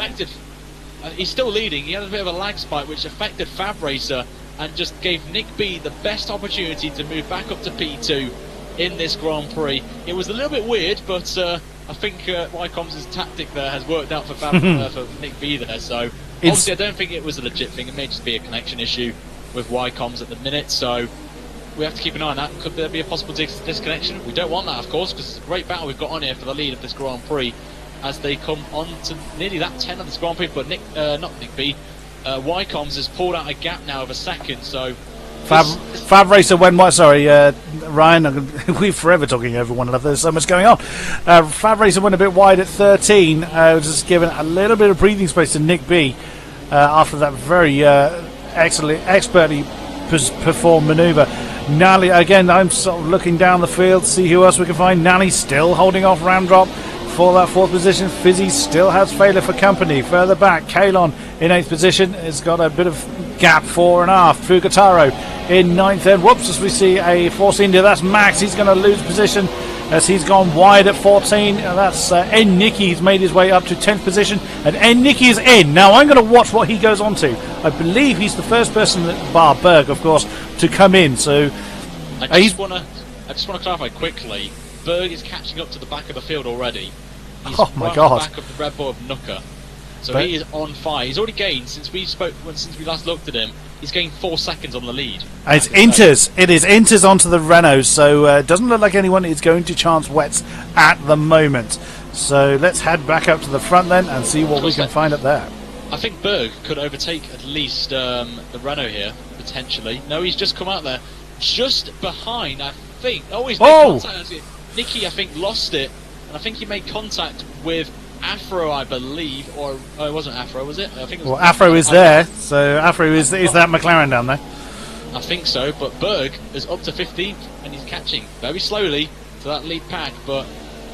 Speaker 4: He's still leading. He had a bit of a lag spike which affected Fab Racer and just gave Nick B the best opportunity to move back up to P2 in this Grand Prix. It was a little bit weird, but I think Wycombe's tactic there has worked out for for Nick B there. So obviously I don't think it was a legit thing. It may just be a connection issue with Wycombe's at the minute. So we have to keep an eye on that. Could there be a possible disconnection? We don't want that, of course, because it's a great battle we've got on here for the lead of this Grand Prix as they come on to nearly that 10 of this Grand Prix. But not Nick B, Wycombe's has pulled out a gap now of a second. So
Speaker 2: Fab Racer went wide. Sorry, Ryan, we're forever talking over one another. There's so much going on. Fab Racer went a bit wide at 13. Just giving a little bit of breathing space to Nick B after that very expertly performed manoeuvre. Nally, again, I'm sort of looking down the field to see who else we can find. Nally still holding off Ramdrop for that 4th position. Fizzy still has failure for company. Further back, Kalon in 8th position has got a bit of gap 4.5. Fugataro in 9th. Then, whoops, as we see a Force India. That's Max. He's going to lose position as he's gone wide at 14. That's N. Nicky. He's made his way up to 10th position. And N. Nicky is in. Now, I'm going to watch what he goes on to. I believe he's the first person, bar Berg, of course, to come in. So
Speaker 4: I just want to clarify quickly. Berg is catching up to the back of the field already. He's
Speaker 2: my God!
Speaker 4: Back of the Red Bull of Nooker, so he is on fire. He's already gained since we last looked at him. He's gained 4 seconds on the lead.
Speaker 2: And it's Inters. It is Inters onto the Renault. So it doesn't look like anyone is going to chance wets at the moment. So let's head back up to the front then and see what we can find up there.
Speaker 4: I think Berg could overtake at least the Renault here potentially. No, he's just come out there, just behind. I think. Oh, he's made contact. Nicky, I think, lost it. I think he made contact with Afro, I believe, or it wasn't Afro, was it? I think it was.
Speaker 2: Well, Afro is there, so Afro is that McLaren down there.
Speaker 4: I think so, but Berg is up to 15th and he's catching very slowly to that lead pack, but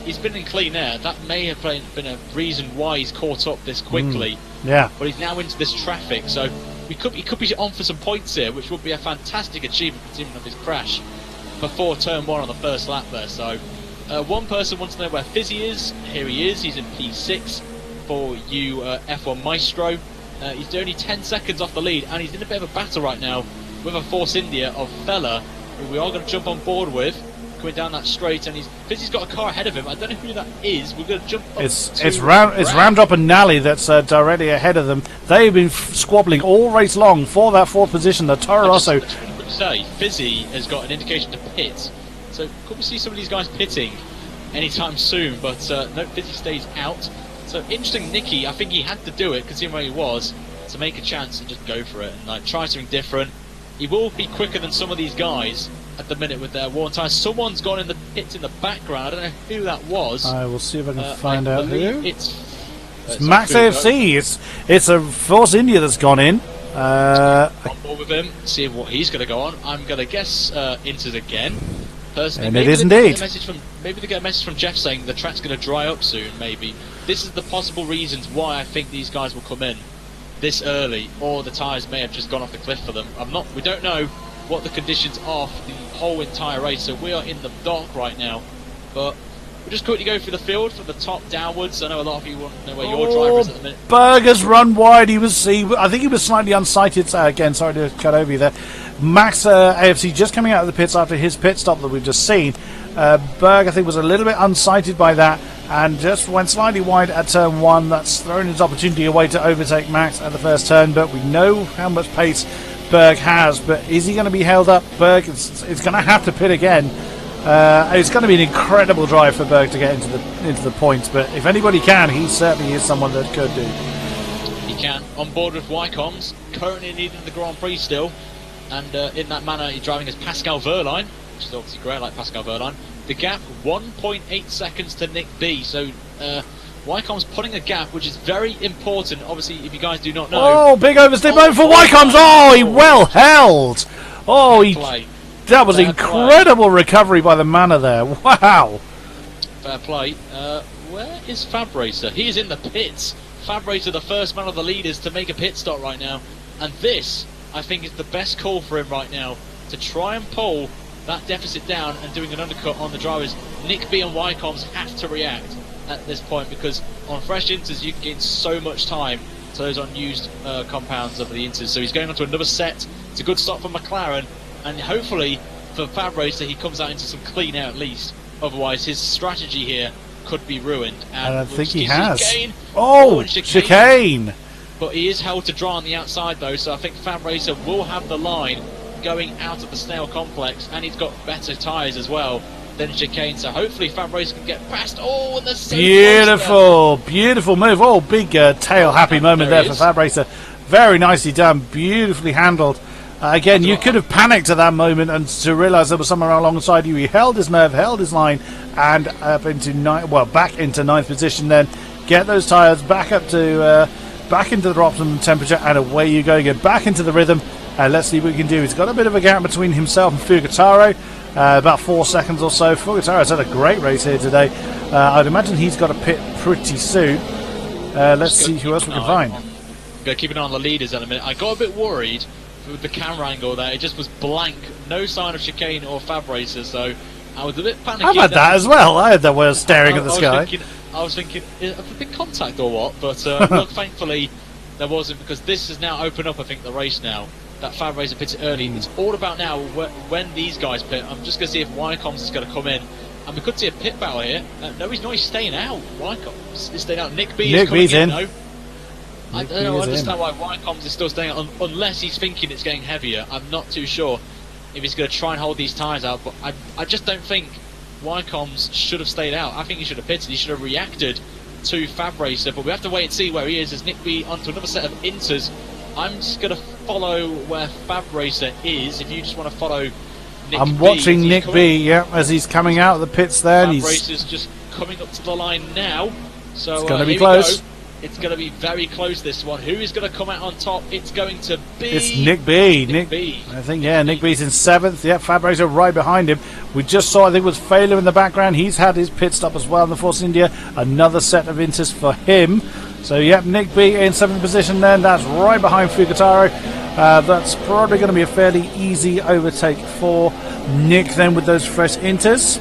Speaker 4: he's been in clean air. That may have been a reason why he's caught up this quickly.
Speaker 2: Yeah.
Speaker 4: But he's now into this traffic, so he could be on for some points here, which would be a fantastic achievement considering of his crash before turn 1 on the first lap there. So. One person wants to know where Fizzy is. Here he is. He's in P6 for you F1 Maestro. He's only 10 seconds off the lead, and he's in a bit of a battle right now with a Force India of Fella, who we are going to jump on board with, coming down that straight. And Fizzy's got a car ahead of him. I don't know who that is. We're going to jump up
Speaker 2: It's Ramdrop and Nally that's directly ahead of them. They've been squabbling all race long for that 4th position. The Toro Rosso.
Speaker 4: I just want to say, Fizzy has got an indication to pit. So could we see some of these guys pitting anytime soon? But no, Fizzy stays out. So interesting, Nicky. I think he had to do it, considering where he was, to make a chance and just go for it and try something different. He will be quicker than some of these guys at the minute with their worn tyres. Someone's gone in the pits in the background. I don't know who that was.
Speaker 2: I will see if I can find out who.
Speaker 4: It's
Speaker 2: Max AFC. It's a Force India that's gone in.
Speaker 4: On board with him, see what he's going to go on. I'm going to guess Inters again. Personally,
Speaker 2: and it is indeed.
Speaker 4: Maybe they get a message from Jeff saying the track's going to dry up soon. Maybe this is the possible reasons why I think these guys will come in this early, or the tyres may have just gone off the cliff for them. We don't know what the conditions are for the whole entire race, so we are in the dark right now. But we'll just quickly go through the field from the top downwards. I know a lot of you want to know where your driver is at the minute.
Speaker 2: Berg has run wide. I think he was slightly unsighted. Again, sorry to cut over you there. Max AFC just coming out of the pits after his pit stop that we've just seen. Berg, I think, was a little bit unsighted by that and just went slightly wide at turn 1. That's thrown his opportunity away to overtake Max at the first turn, but we know how much pace Berg has. But is he going to be held up? Berg is going to have to pit again. It's going to be an incredible drive for Berg to get into the points, but if anybody can, he certainly is someone that could do.
Speaker 4: He can. On board with Wycombe's, currently leading the Grand Prix still. And in that manner, he's driving as Pascal Verline, which is obviously great, like Pascal Verline. The gap, 1.8 seconds to Nick B. So Wycombe's putting a gap, which is very important. Obviously, if you guys do not know.
Speaker 2: Oh, big oversteer moment for Wycombe's. Oh, he well held. Oh, that was incredible recovery by the manor there. Wow.
Speaker 4: Fair play. Where is Fab Racer? He is in the pits. Fab Racer, the first man of the leaders to make a pit stop right now. And this, I think, is the best call for him right now, to try and pull that deficit down and doing an undercut on the drivers. Nick B and Wycombs have to react at this point, because on fresh inters you can gain so much time to those unused compounds of the inters. So he's going on to another set. It's a good stop for McLaren, and hopefully for Fab Racer he comes out into some clean air at least. Otherwise his strategy here could be ruined.
Speaker 2: And I think he has.
Speaker 4: Chicane.
Speaker 2: Oh, chicane!
Speaker 4: But he is held to dry on the outside though, so I think Fab Racer will have the line going out of the Snail complex, and he's got better tyres as well than chicane, so hopefully Fab Racer can get past. Oh, and there's so
Speaker 2: beautiful move. Oh, big tail happy moment there for Fab Racer. Very nicely done, beautifully handled. Again, you could have panicked at that moment and to realise there was someone alongside you. He held his nerve, held his line, and up into back into ninth position. Then get those tyres back up to back into the optimum temperature, and away you go again, back into the rhythm. Let's see what we can do. He's got a bit of a gap between himself and Fugataro, about 4 seconds or so. Fugataro's had a great race here today. I'd imagine he's got to pit pretty soon. Let's see who else we can find.
Speaker 4: I'm going to keep an eye on the leaders in a minute. I got a bit worried with the camera angle there. It just was blank, no sign of chicane or Fab Racer, so I was a bit panicky.
Speaker 2: I've had that as well. I had that while staring at the sky.
Speaker 4: I was thinking, is it a big contact or what? But look, thankfully there wasn't, because this has now opened up, I think, the race now. That Fab Racer pits early. It's all about now when these guys pit. I'm just going to see if Wycombs is going to come in. And we could see a pit battle here. No, he's not. He's staying out. Wycombs is staying out. Nick B is coming in, though. I don't understand why Wycombs is still staying out, unless he's thinking it's getting heavier. I'm not too sure if he's going to try and hold these tyres out, but I just don't think Wycombs should have stayed out. I think he should have pitted. He should have reacted to Fab Racer, but we have to wait and see where he is as Nick B onto another set of inters. I'm just going to follow where Fab Racer is, if you just want to follow Nick B.
Speaker 2: I'm watching Nick B, yeah, as he's coming out of the pits there.
Speaker 4: Fab Racer's just coming up to the line now, so
Speaker 2: it's going to be close.
Speaker 4: It's going to be very close, this one. Who is going to come out on top? It's going to be...
Speaker 2: It's Nick B.
Speaker 4: Nick B.
Speaker 2: I think, yeah, Nick B's in 7th. Yeah, Fab Racer right behind him. We just saw, I think it was Failer in the background. He's had his pit stop as well in the Force India. Another set of inters for him. So, yep, Nick B in 7th position then. That's right behind Fugataro. That's probably going to be a fairly easy overtake for Nick then with those fresh inters.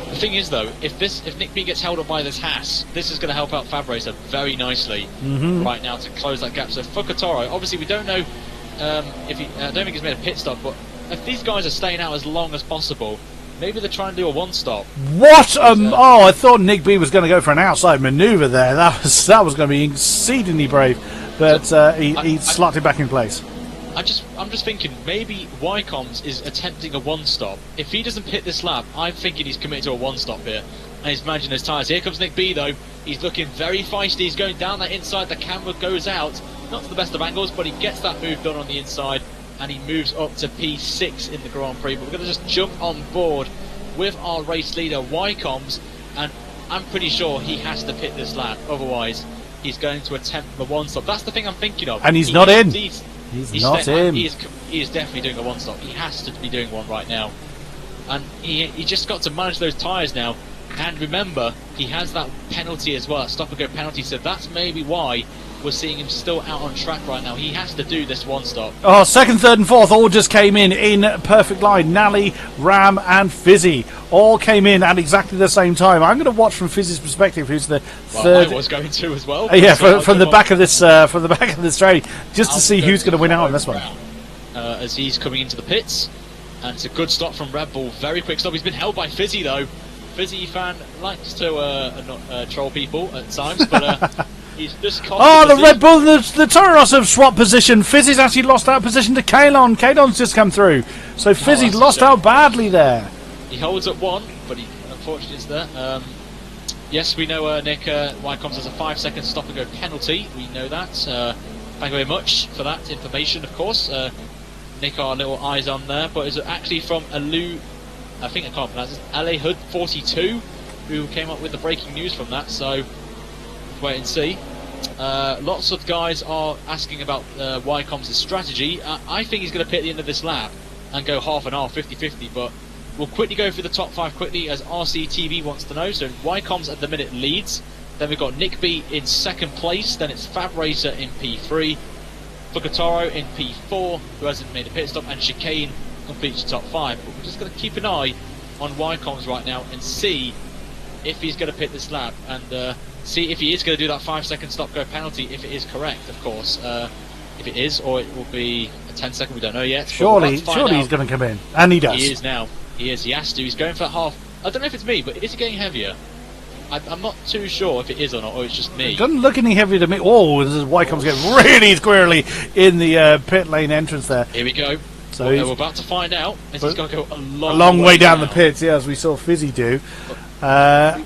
Speaker 4: The thing is, though, if Nick B gets held up by this Haas, this is going to help out Fab Racer very nicely right now to close that gap. So Fugataro, obviously we don't know if he... I don't think he's made a pit stop, but if these guys are staying out as long as possible, maybe they're trying to do a one-stop.
Speaker 2: What? Oh, I thought Nick B was going to go for an outside manoeuvre there. That was going to be exceedingly brave, but he slotted back in place.
Speaker 4: I'm just thinking maybe Wycombs is attempting a one-stop. If he doesn't pit this lap, I'm thinking he's committed to a one-stop here. And he's managing his tyres. Here comes Nick B, though. He's looking very feisty. He's going down that inside. The camera goes out. Not to the best of angles, but he gets that move done on the inside. And he moves up to P6 in the Grand Prix. But we're going to just jump on board with our race leader, Wycombs. And I'm pretty sure he has to pit this lap. Otherwise, he's going to attempt the one-stop. That's the thing I'm thinking of.
Speaker 2: And he's not in.
Speaker 4: He's not in. He is definitely doing a one-stop. He has to be doing one right now. And he just got to manage those tyres now. And remember, he has that penalty as well, stop-and-go penalty, so that's maybe why we're seeing him still out on track right now. He has to do this one-stop.
Speaker 2: Oh, 2nd, 3rd and 4th all just came in perfect line. Nally, Ram and Fizzy all came in at exactly the same time. I'm going to watch from Fizzy's perspective, who's the third.
Speaker 4: I was going to as well.
Speaker 2: Yeah, from the back of this straight, just to see who's going to win out on this one.
Speaker 4: As he's coming into the pits, and it's a good stop from Red Bull. Very quick stop. He's been held by Fizzy though. Fizzy fan likes to troll people at times, but he's just
Speaker 2: the Red Bull, the Toro Rosso have swapped position. Fizzy's actually lost out position to Kalon. Kalon's just come through, so Fizzy's lost out badly there.
Speaker 4: He holds up one, but he unfortunately is there. Yes, we know Nick Wycombs has a 5-second stop-and-go penalty. We know that. Thank you very much for that information, of course. Nick, our little eyes on there, but it's actually from I think I can't pronounce it, LA Hood 42, who came up with the breaking news from that, so wait and see. Lots of guys are asking about Wycombs' strategy. I think he's going to pit at the end of this lap and go half and half, 50-50, but we'll quickly go through the top 5 quickly, as RCTV wants to know. So Wycombs at the minute leads, then we've got Nick B in 2nd place, then it's Fab Racer in P3, Fugataro in P4, who hasn't made a pit stop, and Chicane gonna beat your top 5. But we're just gonna keep an eye on Wycombs right now and see if he's gonna pit this lap and see if he is gonna do that 5-second stop-go penalty. If it is correct, of course. If it is, or it will be a 10-second, we don't know yet.
Speaker 2: Surely he's going to come in, and he does.
Speaker 4: He is now. He is. He has to. He's going for half. I don't know if it's me, but is he getting heavier? I'm not too sure if it is or not, or it's just me.
Speaker 2: It doesn't look any heavier to me. Oh, this is Wycomb's getting really squarely in the pit lane entrance there.
Speaker 4: Here we go.
Speaker 2: So
Speaker 4: we're about to find out. He's got to go a
Speaker 2: long way down the pits, yeah, as we saw Fizzy do.
Speaker 4: I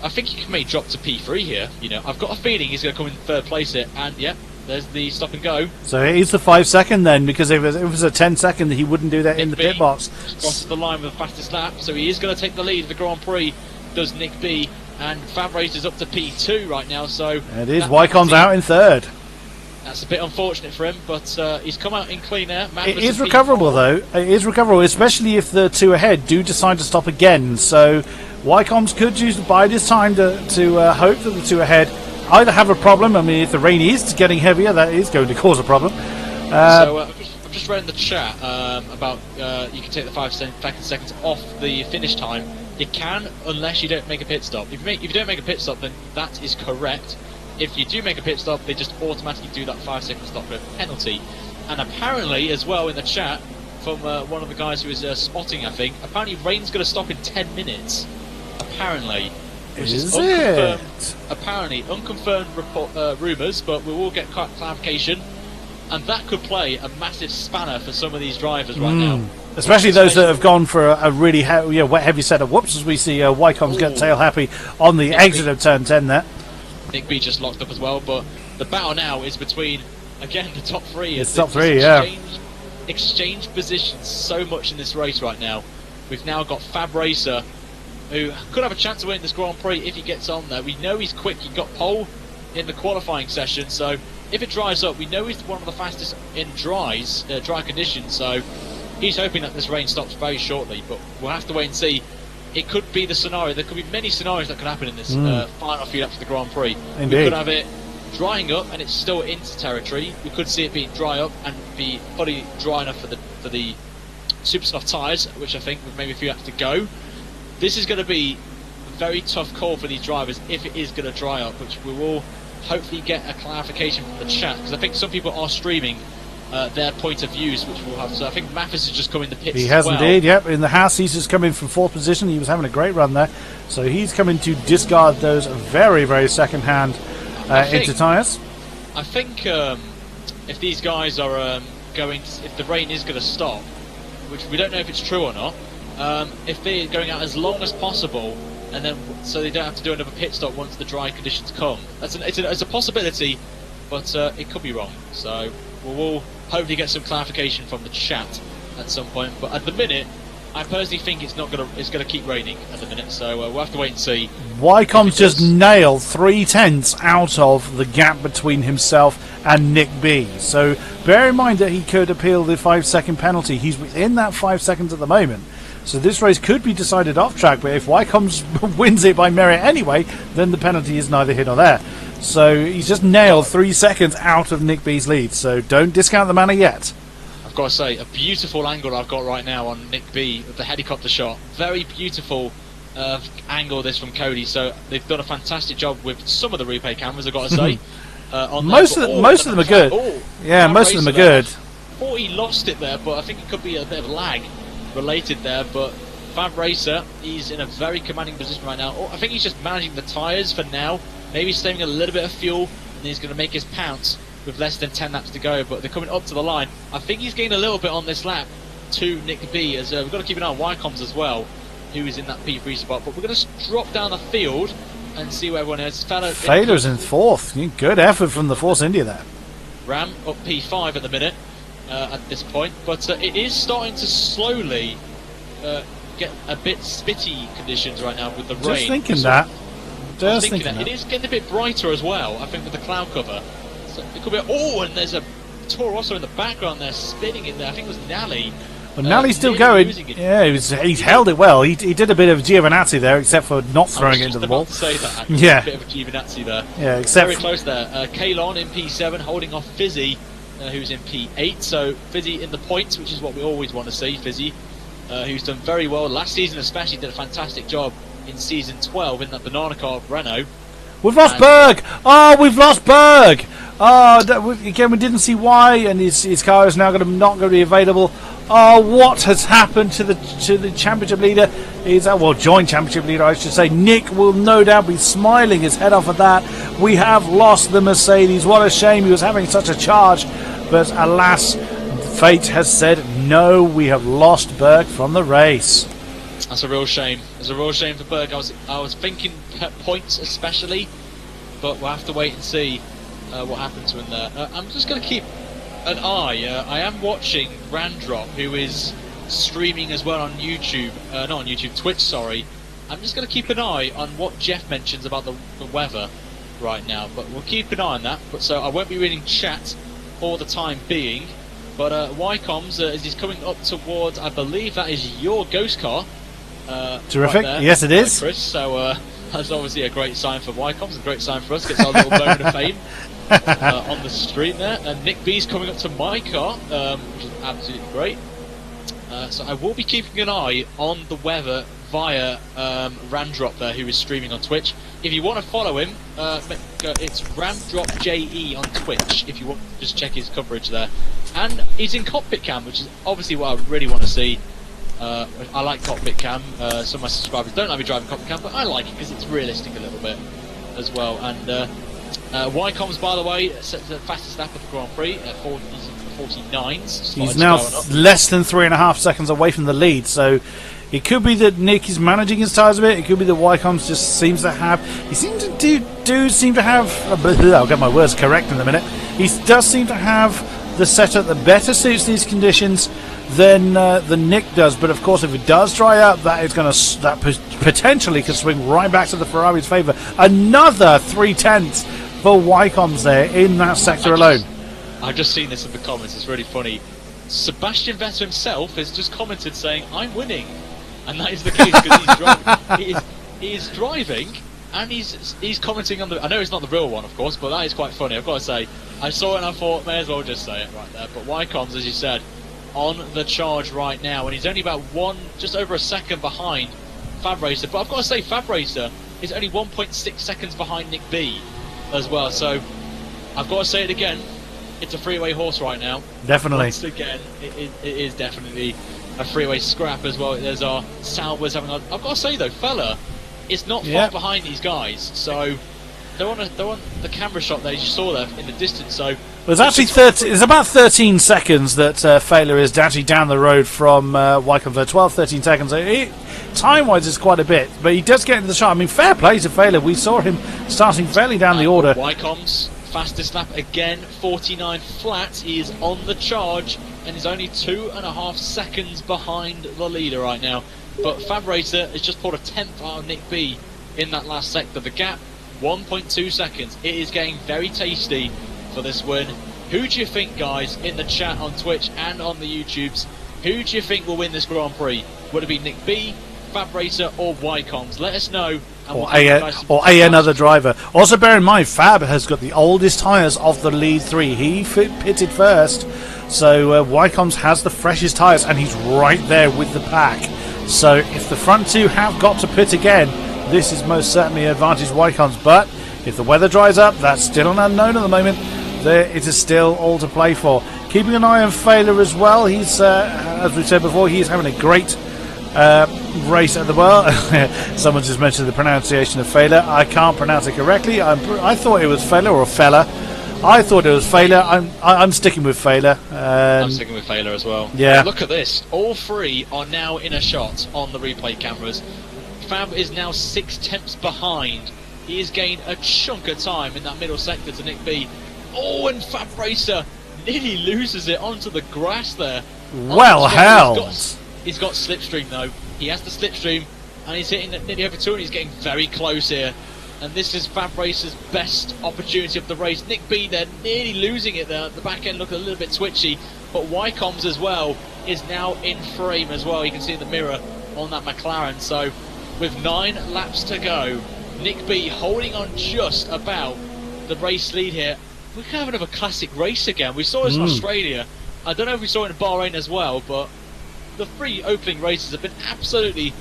Speaker 4: think he may drop to P3 here. You know, I've got a feeling he's going to come in third place here, and yeah. There's the stop and go.
Speaker 2: So it is the 5-second then, because if it was a 10-second, he wouldn't do that in the pit box.
Speaker 4: Crosses the line with the fastest lap, so he is going to take the lead of the Grand Prix. Does Nick B, and Fab Racer's up to P2 right now. So
Speaker 2: it is. Wycomb's out in third.
Speaker 4: That's a bit unfortunate for him, but he's come out in clean air.
Speaker 2: It is recoverable though. It is recoverable, especially if the two ahead do decide to stop again. So Wycomb's could bide his time to hope that the two ahead either have a problem. I mean, if the rain is getting heavier, that is going to cause a problem.
Speaker 4: I've just read in the chat about you can take the 5 seconds off the finish time. You can, unless you don't make a pit stop. If you don't make a pit stop, then that is correct. If you do make a pit stop, they just automatically do that 5-second stop penalty. And apparently, as well, in the chat from one of the guys who is spotting, I think, apparently rain's going to stop in 10 minutes. Apparently. Which is unconfirmed. Apparently, unconfirmed rumours, but we will get clarification, and that could play a massive spanner for some of these drivers right now.
Speaker 2: Especially those that have gone for a really heavy set of whoops, as we see Wycomb's get tail happy on the exit of turn 10 there.
Speaker 4: Nick B just locked up as well, but the battle now is between, again, the top 3.
Speaker 2: It's top 3, yeah.
Speaker 4: Exchange positions so much in this race right now. We've now got Fab Racer, who could have a chance to win this Grand Prix if he gets on there. We know he's quick. He got pole in the qualifying session, so if it dries up, we know he's one of the fastest in dry conditions, so he's hoping that this rain stops very shortly, but we'll have to wait and see. It could be the scenario. There could be many scenarios that could happen in this final few laps of the Grand Prix.
Speaker 2: Indeed.
Speaker 4: We could have it drying up and it's still into territory. We could see it being dry up and be fully dry enough for the super soft tyres, which I think with maybe a few laps to go. This is going to be a very tough call for these drivers if it is going to dry up, which we will hopefully get a clarification from the chat, because I think some people are streaming their point of views, which we'll have. So I think Mathis has just come in the pits.
Speaker 2: He has indeed, yep. In the Haas, he's just come in from 4th position. He was having a great run there. So he's coming to discard those very, very second-hand into tyres.
Speaker 4: I think if these guys are if the rain is going to stop, which we don't know if it's true or not, if they're going out as long as possible, and then so they don't have to do another pit stop once the dry conditions come. It's a possibility, but it could be wrong. So we'll hopefully get some clarification from the chat at some point. But at the minute, I personally think it's going to keep raining at the minute. So we'll have to wait and see.
Speaker 2: Wycomb's just nailed 3/10 out of the gap between himself and Nick B. So bear in mind that he could appeal the 5-second penalty. He's within that 5 seconds at the moment. So this race could be decided off track, but if Wycomb's wins it by merit anyway, then the penalty is neither here nor there. So he's just nailed 3 seconds out of Nick B's lead, so don't discount the manner yet.
Speaker 4: I've got to say, a beautiful angle I've got right now on Nick B with the helicopter shot. Very beautiful angle this from Cody, so they've done a fantastic job with some of the replay cameras, I've got to say.
Speaker 2: Most of them are good. Yeah, most of them are good.
Speaker 4: I thought he lost it there, but I think it could be a bit of lag related there, but Fab Racer, he's in a very commanding position right now. I think he's just managing the tyres for now, maybe saving a little bit of fuel, and he's going to make his pounce with less than 10 laps to go, but they're coming up to the line. I think he's gained a little bit on this lap to Nick B, as we've got to keep an eye on Wycombs as well, who is in that P3 spot, but we're going to drop down the field and see where everyone is.
Speaker 2: Fader's in 4th. Good effort from the Force India there.
Speaker 4: Ram up P5 at the minute. At this point, but it is starting to slowly get a bit spitty conditions right now with the rain.
Speaker 2: Just thinking that.
Speaker 4: It is getting a bit brighter as well, I think, with the cloud cover. So it could be. And there's a Toro Rosso in the background there, spinning in there. I think it was Nally.
Speaker 2: Well, Nally's still going. Yeah, he's held it well. He did a bit of Giovinazzi there, except for not throwing it into the ball.
Speaker 4: To say that, actually.
Speaker 2: Yeah.
Speaker 4: A bit of a Giovinazzi there.
Speaker 2: Yeah, except
Speaker 4: very close there. Kalon in P7 holding off Fizzy. who's in P8. So Fizzy in the points, which is what we always want to see. Fizzy, who's done very well last season, especially did a fantastic job in season 12 in that banana car of Renault.
Speaker 2: We've lost Berg. Oh, we've lost Berg. Oh, again, we didn't see why, and his car is now not going to be available. Oh, what has happened to the championship leader? Joint championship leader, I should say. Nick will no doubt be smiling his head off at that. We have lost the Mercedes. What a shame, he was having such a charge. But alas, fate has said no, we have lost Berg from the race.
Speaker 4: That's a real shame. It's a real shame for Berg. I was thinking points especially, but we'll have to wait and see what happens to him there. I'm just going to keep an eye. I am watching Randrop, who is streaming as well on YouTube. Not on YouTube, Twitch, sorry. I'm just going to keep an eye on what Jeff mentions about the weather right now, but we'll keep an eye on that. But so I won't be reading chat for the time being. But Wycombs, as he's coming up towards, I believe that is your ghost car.
Speaker 2: Terrific.
Speaker 4: Right there,
Speaker 2: yes, it is.
Speaker 4: Chris. So that's obviously a great sign for Wycombs, a great sign for us. Gets our little moment of fame on the stream there. And Nick B's coming up to my car, which is absolutely great. So I will be keeping an eye on the weather via Randrop there, who is streaming on Twitch. If you want to follow him, it's RamdropJE on Twitch, if you want to just check his coverage there. And he's in cockpit cam, which is obviously what I really want to see. I like cockpit cam. Some of my subscribers don't like me driving cockpit cam, but I like it because it's realistic a little bit as well. And Wycombs, by the way, set the fastest lap of the Grand Prix at 49s.
Speaker 2: He's now less than 3.5 seconds away from the lead, so it could be that Nick is managing his tyres a bit. It could be that Wycombs just seems to have... He seems to seem to have... I'll get my words correct in a minute. He does seem to have the setup that better suits these conditions than Nick does. But of course, if it does dry up, that potentially could swing right back to the Ferrari's favour. Another 3/10 for Wycombs there in that sector alone.
Speaker 4: I've just seen this in the comments. It's really funny. Sebastian Vettel himself has just commented saying, "I'm winning," and that is the case because he is driving. And he's commenting on the... I know it's not the real one, of course, but that is quite funny. I've got to say, I saw it and I thought, may as well just say it right there. But Wycombs, as you said, on the charge right now, and he's only about just over a second behind Fab Racer. But I've got to say, Fab Racer is only 1.6 seconds behind Nick B as well. So I've got to say it again, it's a freeway horse right now.
Speaker 2: Definitely.
Speaker 4: Once again, it is definitely a freeway scrap as well. There's our Salvers having... I've got to say though, fella, it's not far behind these guys, so they're on the camera shot there, as you saw there in the distance. So
Speaker 2: it's actually it's about 13 seconds that Failer is actually down the road from Wycombs. 12-13 seconds. So time-wise, it's quite a bit, but he does get into the shot. I mean, fair play to Failer. We saw him starting fairly down the order.
Speaker 4: Wycombs, fastest lap again, 49 flat. He is on the charge and is only 2.5 seconds behind the leader right now. But Fab Racer has just pulled a 10th out of Nick B in that last sector. The gap, 1.2 seconds. It is getting very tasty for this win. Who do you think, guys, in the chat on Twitch and on the YouTubes, who do you think will win this Grand Prix? Would it be Nick B, Fab Racer, or Wycombs? Let us know. And
Speaker 2: or another driver. Also bear in mind, Fab has got the oldest tyres of the lead three. He pitted first, so Wycombs has the freshest tyres, and he's right there with the pack. So if the front two have got to pit again, this is most certainly an advantage Wycombs. But if the weather dries up, that's still an unknown at the moment. It is still all to play for. Keeping an eye on Failer as well. He's, as we said before, he's having a great race at the well. Someone just mentioned the pronunciation of Failer. I can't pronounce it correctly. I thought it was Failer or Fella. I thought it was Failer. I'm sticking with Failer.
Speaker 4: I'm sticking with Failer as well.
Speaker 2: Yeah.
Speaker 4: Look at this. All three are now in a shot on the replay cameras. Fab is now 6 tenths behind. He has gained a chunk of time in that middle sector to Nick B. Oh, and Fab Racer nearly loses it onto the grass there.
Speaker 2: Well held.
Speaker 4: He's got slipstream though. He has the slipstream and he's hitting nearly over 2 and he's getting very close here. And this is Fab Racer's best opportunity of the race. Nick B there nearly losing it there. The back end looked a little bit twitchy. But Wycombs as well is now in frame as well. You can see in the mirror on that McLaren. So with 9 laps to go, Nick B holding on just about the race lead here. we can have another classic race again. We saw this in Australia. I don't know if we saw it in Bahrain as well, but the 3 opening races have been absolutely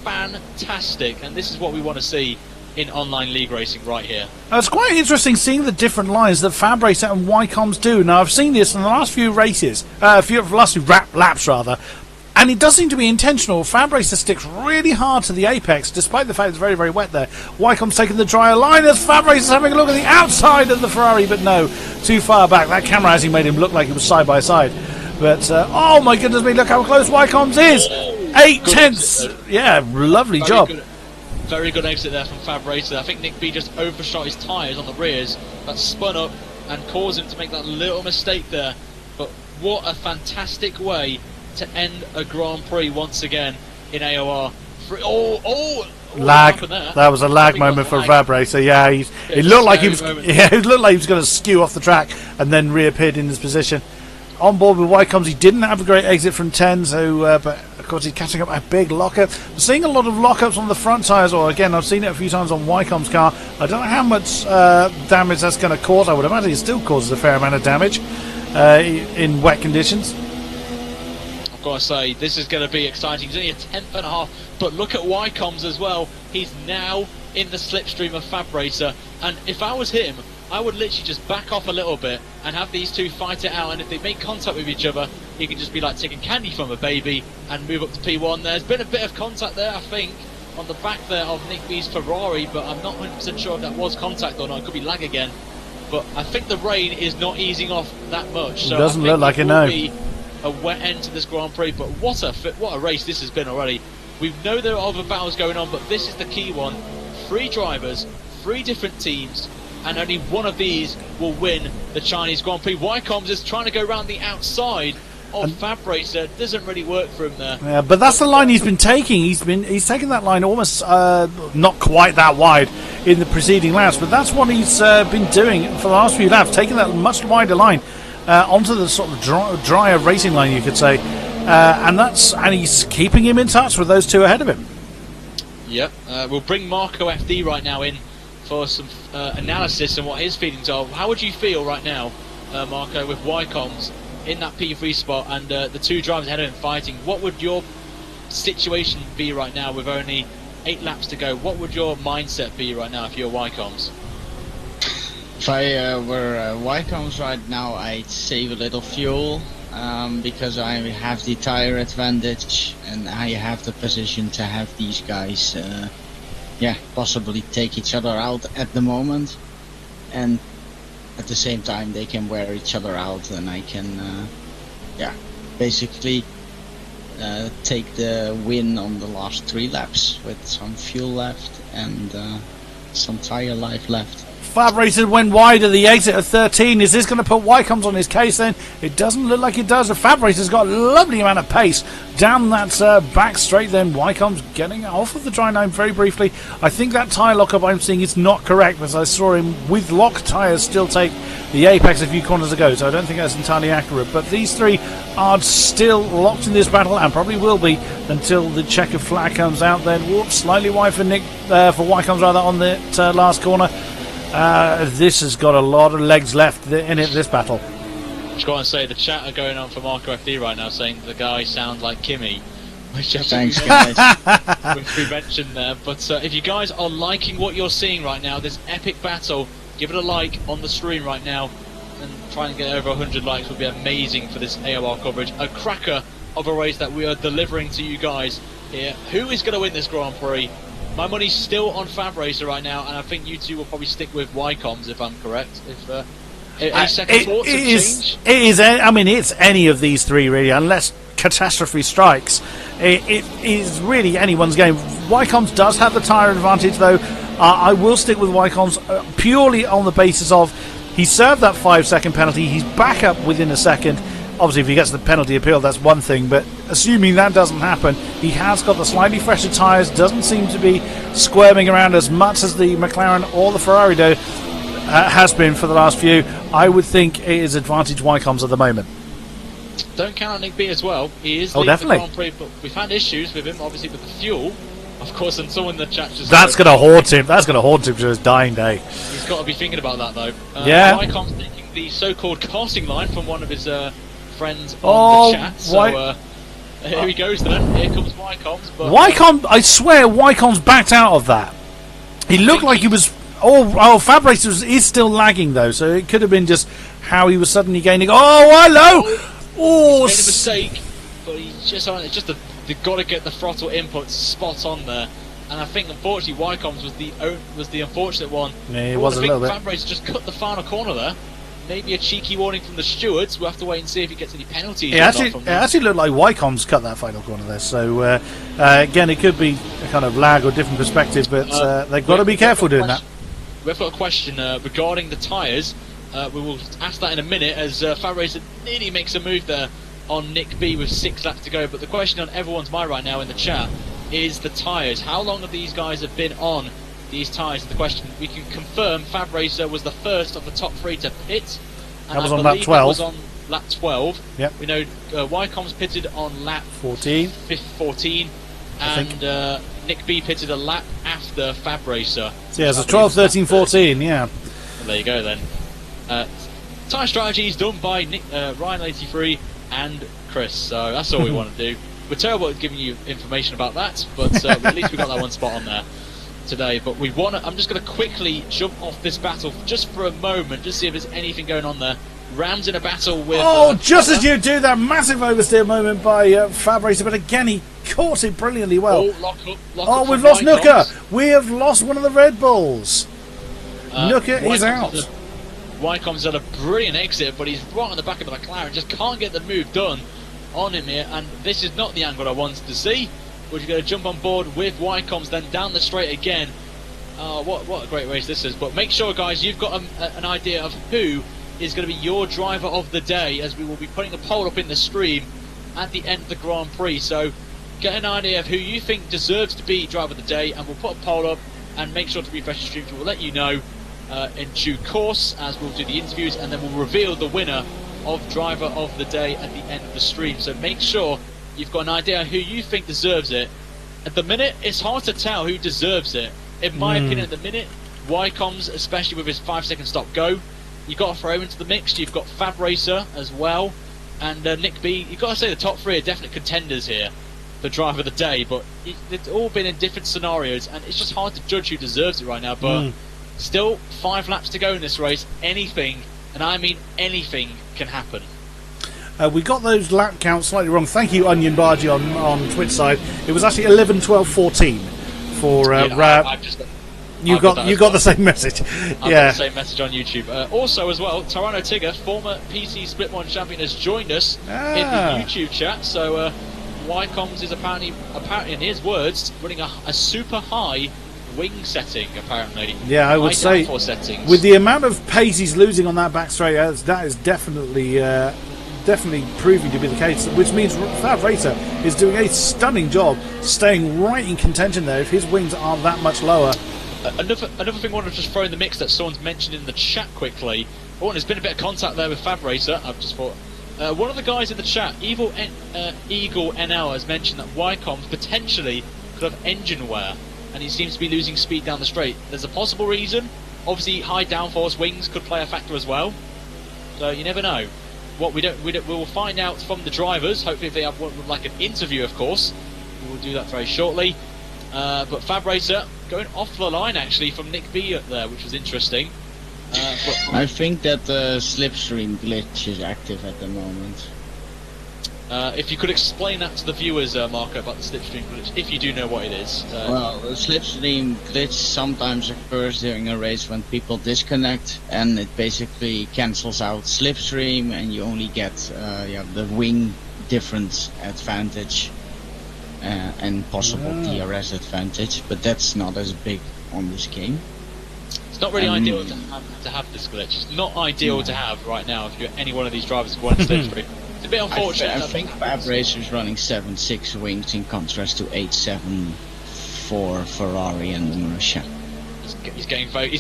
Speaker 4: fantastic, and this is what we want to see in online league racing right here.
Speaker 2: It's quite interesting seeing the different lines that Fab Racer and Wycoms do. Now, I've seen this in the last few races, last few laps rather, and it does seem to be intentional. Fab Racer sticks really hard to the apex, despite the fact it's very, very wet there. Wycom's taking the drier line as Fab Racer's having a look at the outside of the Ferrari, but no, too far back. That camera actually made him look like he was side by side. But, oh my goodness me, look how close Wycoms is! 8/10! Yeah, lovely job.
Speaker 4: Very good exit there from Fab Racer. I think Nick B just overshot his tyres on the rears. That spun up and caused him to make that little mistake there. But what a fantastic way to end a Grand Prix once again in AOR.
Speaker 2: Lag. That was a lag moment for Fab Racer. Yeah, it looked like he was. Yeah, it looked like he was going to skew off the track and then reappeared in his position. On board with Wycoms, he didn't have a great exit from 10, so but of course he's catching up a big lockup. I'm seeing a lot of lockups on the front tyres, or again, I've seen it a few times on Wycom's car. I don't know how much damage that's going to cause. I would imagine it still causes a fair amount of damage in wet conditions.
Speaker 4: I've got to say, this is going to be exciting. He's only a 10th and a half, but look at Wycoms as well. He's now in the slipstream of Fab Racer, and if I was him, I would literally just back off a little bit and have these two fight it out, and if they make contact with each other, you can just be like taking candy from a baby and move up to P1. There's been a bit of contact there, I think, on the back there of Nick B's Ferrari, but I'm not 100% sure if that was contact or not. It could be lag again. But I think the rain is not easing off that much. So
Speaker 2: it doesn't look like it, no.
Speaker 4: Be a wet end to this Grand Prix, but what a race this has been already. We know there are other battles going on, but this is the key one. 3 drivers, 3 different teams, and only one of these will win the Chinese Grand Prix. Wycoms is trying to go around the outside of Fab Racer. Doesn't really work for him there.
Speaker 2: Yeah, but that's the line he's been taking. He's taken that line almost not quite that wide in the preceding laps, but that's what he's been doing for the last few laps, taking that much wider line onto the sort of drier racing line, you could say, and he's keeping him in touch with those 2 ahead of him.
Speaker 4: Yep, we'll bring Marco FD right now in for some analysis and what his feelings are. How would you feel right now, Marco, with Wycoms in that P3 spot and the 2 drivers ahead of him fighting? What would your situation be right now with only 8 laps to go? What would your mindset be right now if you're Wycoms?
Speaker 3: If I were Wycoms right now, I'd save a little fuel because I have the tire advantage and I have the position to have these guys possibly take each other out at the moment, and at the same time they can wear each other out, and I can basically take the win on the last 3 laps with some fuel left and some tire life left.
Speaker 2: Fab Racer went wide at the exit of 13. Is this going to put Wycoms on his case then? It doesn't look like it does. The Fab Racer's got a lovely amount of pace down that back straight then. Wycoms getting off of the dry line very briefly. I think that tyre lockup I'm seeing is not correct, because I saw him with locked tyres still take the apex a few corners ago, so I don't think that's entirely accurate. But these 3 are still locked in this battle and probably will be until the checkered flag comes out then. Whoops, slightly wide for Wycoms rather on the last corner. This has got a lot of legs left in it, this battle.
Speaker 4: Just got to say, the chat are going on for Marco FD right now, saying the guy sounds like Kimi, which
Speaker 3: thanks, guys.
Speaker 4: Which we mentioned there. But if you guys are liking what you're seeing right now, this epic battle, give it a like on the stream right now, and try and get over 100 likes would be amazing for this AOR coverage. A cracker of a race that we are delivering to you guys here. Who is going to win this Grand Prix? My money's still on Fab Racer right now, and I think you 2 will probably stick with Wycoms, if I'm correct. Any second thoughts have changed?
Speaker 2: It is. I mean, it's any of these 3 really, unless catastrophe strikes. It is really anyone's game. Wycoms does have the tyre advantage, though. I will stick with Wycoms purely on the basis of he served that 5-second penalty. He's back up within a second. Obviously, if he gets the penalty appeal, that's one thing, but assuming that doesn't happen, he has got the slightly fresher tyres, doesn't seem to be squirming around as much as the McLaren or the Ferrari has been for the last few. I would think it is advantage Wycoms at the moment.
Speaker 4: Don't count on Nick B as well. He is
Speaker 2: leading the
Speaker 4: Grand Prix, but we've had issues with him, obviously, with the fuel. Of course, and someone in the chat just...
Speaker 2: That's going to haunt him. That's going to haunt him to his dying day.
Speaker 4: He's got to be thinking about that, though.
Speaker 2: Yeah.
Speaker 4: Wycoms taking the so-called casting line from one of his friends on the chat. So here he goes then. Here comes Wycombs. But
Speaker 2: Wycombe, I swear, Wycombs backed out of that. He looked like he was. Oh, Fab Racer is still lagging though, so it could have been just how he was suddenly gaining. Oh, hello! Oh,
Speaker 4: made a mistake, but he's just on. It's just they've got to get the throttle input spot on there. And I think unfortunately Wycombs was the unfortunate one.
Speaker 2: Yeah, it was a little bit.
Speaker 4: Fab Racer just cut the final corner there. Maybe a cheeky warning from the stewards. We'll have to wait and see if he gets any penalties.
Speaker 2: It actually looked like Wycombs cut that final corner there. So again, it could be a kind of lag or different perspective, but they've got to be careful doing that.
Speaker 4: We've got a question regarding the tyres. We will ask that in a minute as Fab Racer nearly makes a move there on Nick B with 6 laps to go. But the question on everyone's mind right now in the chat is the tyres. How long have these guys have been on these tyres is the question. We can confirm Fab Racer was the first of the top 3 to pit. And
Speaker 2: that was
Speaker 4: I
Speaker 2: on lap 12.
Speaker 4: That was on lap 12.
Speaker 2: Yep.
Speaker 4: We know Wycombs pitted on lap
Speaker 2: 14.
Speaker 4: 14. And Nick B pitted a lap after Fab Racer.
Speaker 2: So yeah, it's 12, 13, 14, yeah.
Speaker 4: Well, there you go then. Tyre strategies done by Ryan83 and Chris, so that's all we want to do. We're terrible at giving you information about that, but at least we got that one spot on there today. But I'm just going to quickly jump off this battle just for a moment, just see if there's anything going on there. Rams in a battle with...
Speaker 2: just as you do that massive oversteer moment by Fab Racer, but again he caught it brilliantly well.
Speaker 4: Lock up
Speaker 2: we've lost Nooker. We have lost one of the Red Bulls. Nooker is out.
Speaker 4: Wycombs had a brilliant exit, but he's right on the back of the McLaren, just can't get the move done on him here, and this is not the angle I wanted to see. We're going to jump on board with Wycombs, then down the straight again. What a great race this is. But make sure, guys, you've got an idea of who is going to be your driver of the day, as we will be putting a poll up in the stream at the end of the Grand Prix. So get an idea of who you think deserves to be driver of the day, and we'll put a poll up, and make sure to refresh the stream, so we'll let you know in due course as we'll do the interviews, and then we'll reveal the winner of driver of the day at the end of the stream. So make sure you've got an idea who you think deserves it. At the minute, it's hard to tell who deserves it. In my opinion, at the minute, Wycombs, especially with his 5-second stop go, you've got to throw him into the mix. You've got Fab Racer as well, and Nick B. You've got to say the top 3 are definite contenders here for driver of the day, but they've all been in different scenarios, and it's just hard to judge who deserves it right now. But still 5 laps to go in this race. Anything, and I mean anything, can happen.
Speaker 2: We got those lap counts slightly wrong. Thank you, Onion Bargy on Twitch side. It was actually 11, 12, 14 for Rab. You got the same message.
Speaker 4: I've got the same message on YouTube. Also, as well, Tyranno Tigger, former PC Split 1 champion, has joined us in the YouTube chat. So Wycombs is apparently, in his words, running a super high wing setting, apparently. Yeah, I would say settings.
Speaker 2: With the amount of pace he's losing on that back straight, that is definitely proving to be the case, which means Fab Racer is doing a stunning job staying right in contention there if his wings are that much lower.
Speaker 4: Another thing I want to just throw in the mix that someone's mentioned in the chat quickly. There's been a bit of contact there with Fab Racer. I've just thought one of the guys in the chat, Eagle NL, has mentioned that Wycombs potentially could have engine wear, and he seems to be losing speed down the straight. There's a possible reason. Obviously, high downforce wings could play a factor as well. So you never know. We will find out from the drivers. Hopefully, if they have like an interview, of course, we will do that very shortly. But Fab Racer going off the line actually from Nick B there, which was interesting.
Speaker 3: I think that the slipstream glitch is active at the moment.
Speaker 4: If you could explain that to the viewers, Marco, about the slipstream glitch, if you do know what it is.
Speaker 3: Well, the slipstream glitch sometimes occurs during a race when people disconnect, and it basically cancels out slipstream, and you only get the wing difference advantage and possible DRS advantage, but that's not as big on this game.
Speaker 4: It's not really ideal to have this glitch. It's not ideal to have right now if you're any one of these drivers who want to slipstream. It's a bit unfortunate.
Speaker 3: I think Fab Racer is running 7.6 wings in contrast to 8.7 for Ferrari and the Mercia.
Speaker 4: He's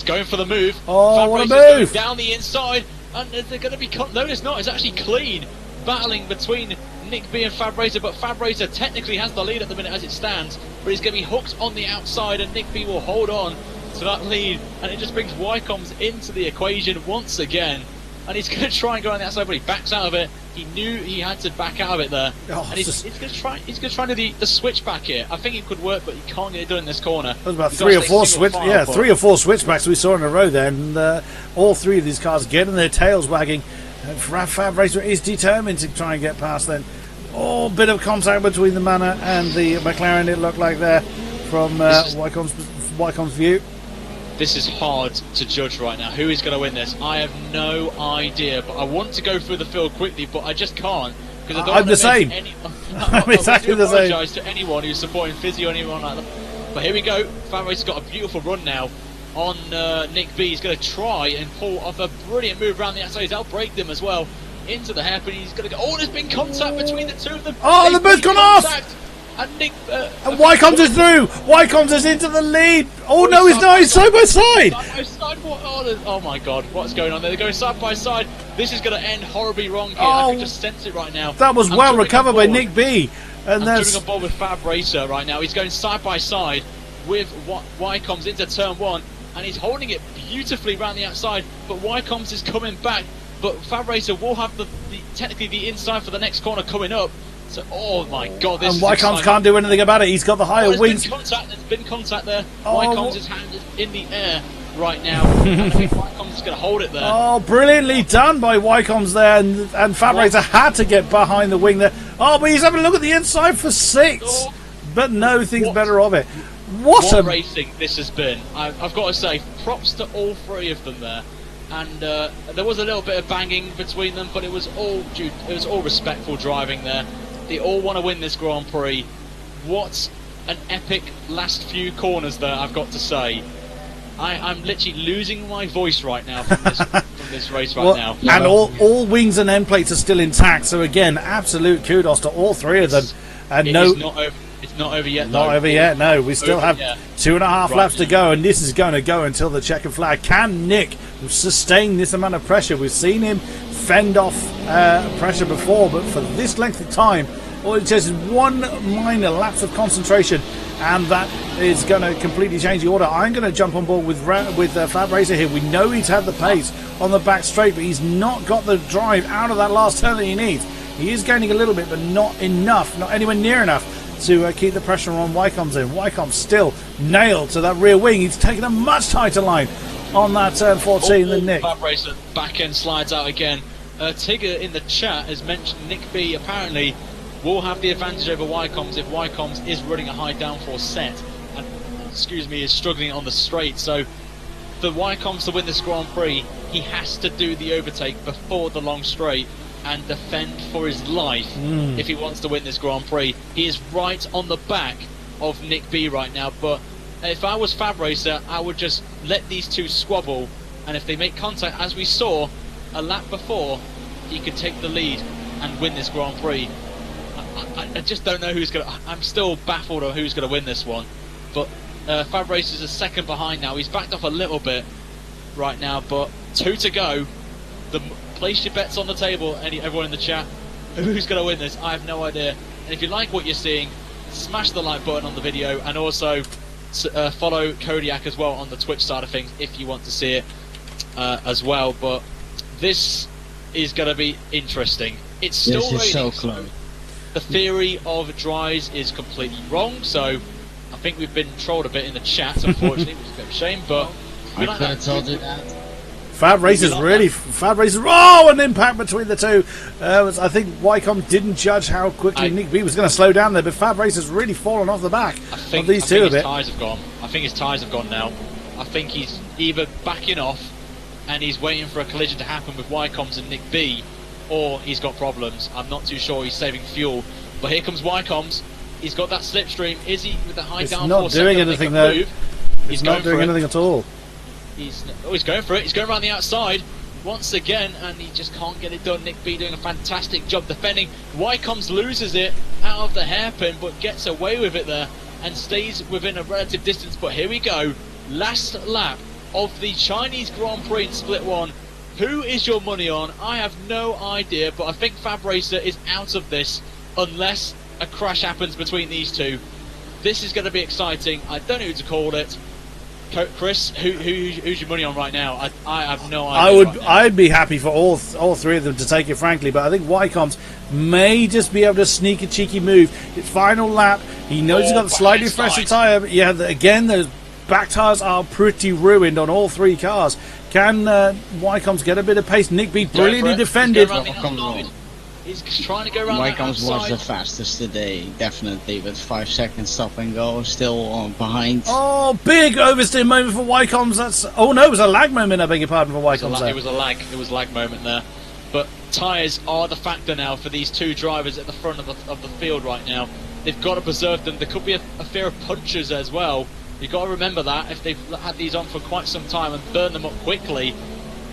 Speaker 4: going for the move.
Speaker 2: Oh,
Speaker 4: Fab
Speaker 2: what a
Speaker 4: Racer's
Speaker 2: move!
Speaker 4: Going down the inside, and they're going to be no, it's not. It's actually clean battling between Nick B and Fab Racer, but Fab Racer technically has the lead at the minute as it stands, but he's going to be hooked on the outside, and Nick B will hold on to that lead, and it just brings Wycombs into the equation once again. and he's going to try and go on the outside, but he backs out of it. He knew he had to back out of it there,
Speaker 2: Oh,
Speaker 4: and he's going to try. He's going to try to do the switch back here. I think it could work, but he can't get it done in this corner.
Speaker 2: There's about
Speaker 4: You've
Speaker 2: three
Speaker 4: got
Speaker 2: or
Speaker 4: to
Speaker 2: four
Speaker 4: stay single file, but-
Speaker 2: 3 or 4 switchbacks we saw in a row there, and all 3 of these cars getting their tails wagging. Fab Racer is determined to try and get past then. Oh, bit of contact between the Manor and the McLaren, it looked like there from Wycombe's view.
Speaker 4: This is hard to judge right now. Who is going to win this? I have no idea, but I want to go through the field quickly, but I just can't. Because I don't
Speaker 2: I'm
Speaker 4: want
Speaker 2: the
Speaker 4: to
Speaker 2: same. I'm exactly the same.
Speaker 4: I apologise to anyone who's supporting Fizzy or anyone like that. But here we go. Fab Racer's got a beautiful run now on Nick B. He's going to try and pull off a brilliant move around the outside. He's outbraked them as well into the hairpin. He's going to go. Oh, there's been contact between the two of them.
Speaker 2: Oh, the boot's gone off!
Speaker 4: And Nick.
Speaker 2: And Wycombe's is through! Wycombe's is into the lead! Oh no, he's not! He's side by side!
Speaker 4: Side by side. Oh my god, what's going on there? They're going side by side. This is going to end horribly wrong here. I can just sense it right now.
Speaker 2: That was
Speaker 4: I'm
Speaker 2: well
Speaker 4: jumping
Speaker 2: recovered
Speaker 4: on
Speaker 2: by
Speaker 4: board.
Speaker 2: Nick B. And
Speaker 4: I'm
Speaker 2: that's
Speaker 4: jumping on board with Fab Racer right now. He's going side by side with Wycombe's into turn 1, and he's holding it beautifully around the outside. But Wycombe's is coming back. But Fab Racer will have technically the inside for the next corner coming up. So, oh my god, this
Speaker 2: and
Speaker 4: is
Speaker 2: Wycombe
Speaker 4: exciting.
Speaker 2: can't do anything about it. He's got the higher wings.
Speaker 4: There's been contact there.
Speaker 2: Oh,
Speaker 4: Wycombe's hand is in the air right now. And I think Wycombe's going to hold it there.
Speaker 2: Oh, brilliantly done by Wycombe's there, and Fab Racer had to get behind the wing there. Oh, but he's having a look at the inside for 6.
Speaker 4: Oh.
Speaker 2: But no, thinks
Speaker 4: What-
Speaker 2: better of it. What a
Speaker 4: racing this has been. I've got to say, props to all 3 of them there. And there was a little bit of banging between them, but it was all respectful driving there. They all want to win this Grand Prix. What an epic last few corners there, I've got to say. I'm literally losing my voice right now from this race right now.
Speaker 2: And all wings and end plates are still intact. So again, absolute kudos to all 3 of them. And
Speaker 4: It's not over yet.
Speaker 2: Not
Speaker 4: though.
Speaker 2: over yet, no. We still have
Speaker 4: Yeah.
Speaker 2: 2.5
Speaker 4: Right,
Speaker 2: laps to
Speaker 4: yeah.
Speaker 2: go, and this is going to go until the checkered flag. Can Nick sustain this amount of pressure? We've seen him fend off pressure before, but for this length of time, all it takes is one minor lapse of concentration, and that is going to completely change the order. I'm going to jump on board with Fab Racer here. We know he's had the pace on the back straight, but he's not got the drive out of that last turn that he needs. He is gaining a little bit, but not enough, not anywhere near enough to keep the pressure on Wycombe's in. Wycombe's still nailed to that rear wing. He's taken a much tighter line on that turn 14 than Nick.
Speaker 4: Fab Racer back end slides out again. Tigger in the chat has mentioned Nick B apparently will have the advantage over Wycombe's if Wycombe's is running a high downforce set and is struggling on the straight. So for Wycombe's to win this Grand Prix, he has to do the overtake before the long straight and defend for his life if he wants to win this Grand Prix. He is right on the back of Nick B right now, but if I was Fab Racer, I would just let these two squabble, and if they make contact, as we saw a lap before, he could take the lead and win this Grand Prix. I just don't know who's going to... I'm still baffled on who's going to win this one, but Fab Racer's a second behind now. He's backed off a little bit right now, but 2 to go. Place your bets on the table, everyone in the chat. Who's going to win this? I have no idea. And if you like what you're seeing, smash the like button on the video, and also follow Kodiak as well on the Twitch side of things if you want to see it as well. But this is going to be interesting. It's still
Speaker 3: This is
Speaker 4: raining,
Speaker 3: so close.
Speaker 4: the theory of dries is completely wrong, so I think we've been trolled a bit in the chat, unfortunately, which is a bit of a shame, but
Speaker 3: I could have told you that.
Speaker 2: Fab Racer's oh, an impact between the two. I think Wycombe didn't judge how quickly Nick B was going to slow down there, but Fab Racer's really fallen off the back of these two a bit.
Speaker 4: Tyres have gone. I think his tyres have gone now. I think he's either backing off and he's waiting for a collision to happen with Wycombe's and Nick B, or he's got problems. I'm not too sure. He's saving fuel. But here comes Wycombe's. He's got that slipstream. Is he with the high downforce?
Speaker 2: It's not doing anything though. He's not doing anything at all.
Speaker 4: He's going for it. He's going around the outside once again, and he just can't get it done. Nick B doing a fantastic job defending. Wycombe's loses it out of the hairpin, but gets away with it there and stays within a relative distance. But here we go. Last lap of the Chinese Grand Prix in Split 1. Who is your money on? I have no idea, but I think Fab Racer is out of this unless a crash happens between these two. This is going to be exciting. I don't know who to call it. Chris, who's your money on right now? I have no idea.
Speaker 2: I'd be happy for all three of them to take it, frankly, but I think Wycombs may just be able to sneak a cheeky move. His final lap, he knows he's got a slightly fresher tyre, but yeah, again, the back tyres are pretty ruined on all three cars. Can Wycombs get a bit of pace? Nick B brilliantly defended.
Speaker 4: He's trying to go around.
Speaker 3: Wycombs was the fastest today, definitely, with 5 seconds stop and go, still behind.
Speaker 2: Oh, big oversteer moment for Wycombs. It was a lag moment. I beg your pardon for Wycombs.
Speaker 4: It was a lag moment there. But tyres are the factor now for these two drivers at the front of the field right now. They've got to preserve them. There could be a fear of punches as well. You've got to remember that if they've had these on for quite some time and burn them up quickly,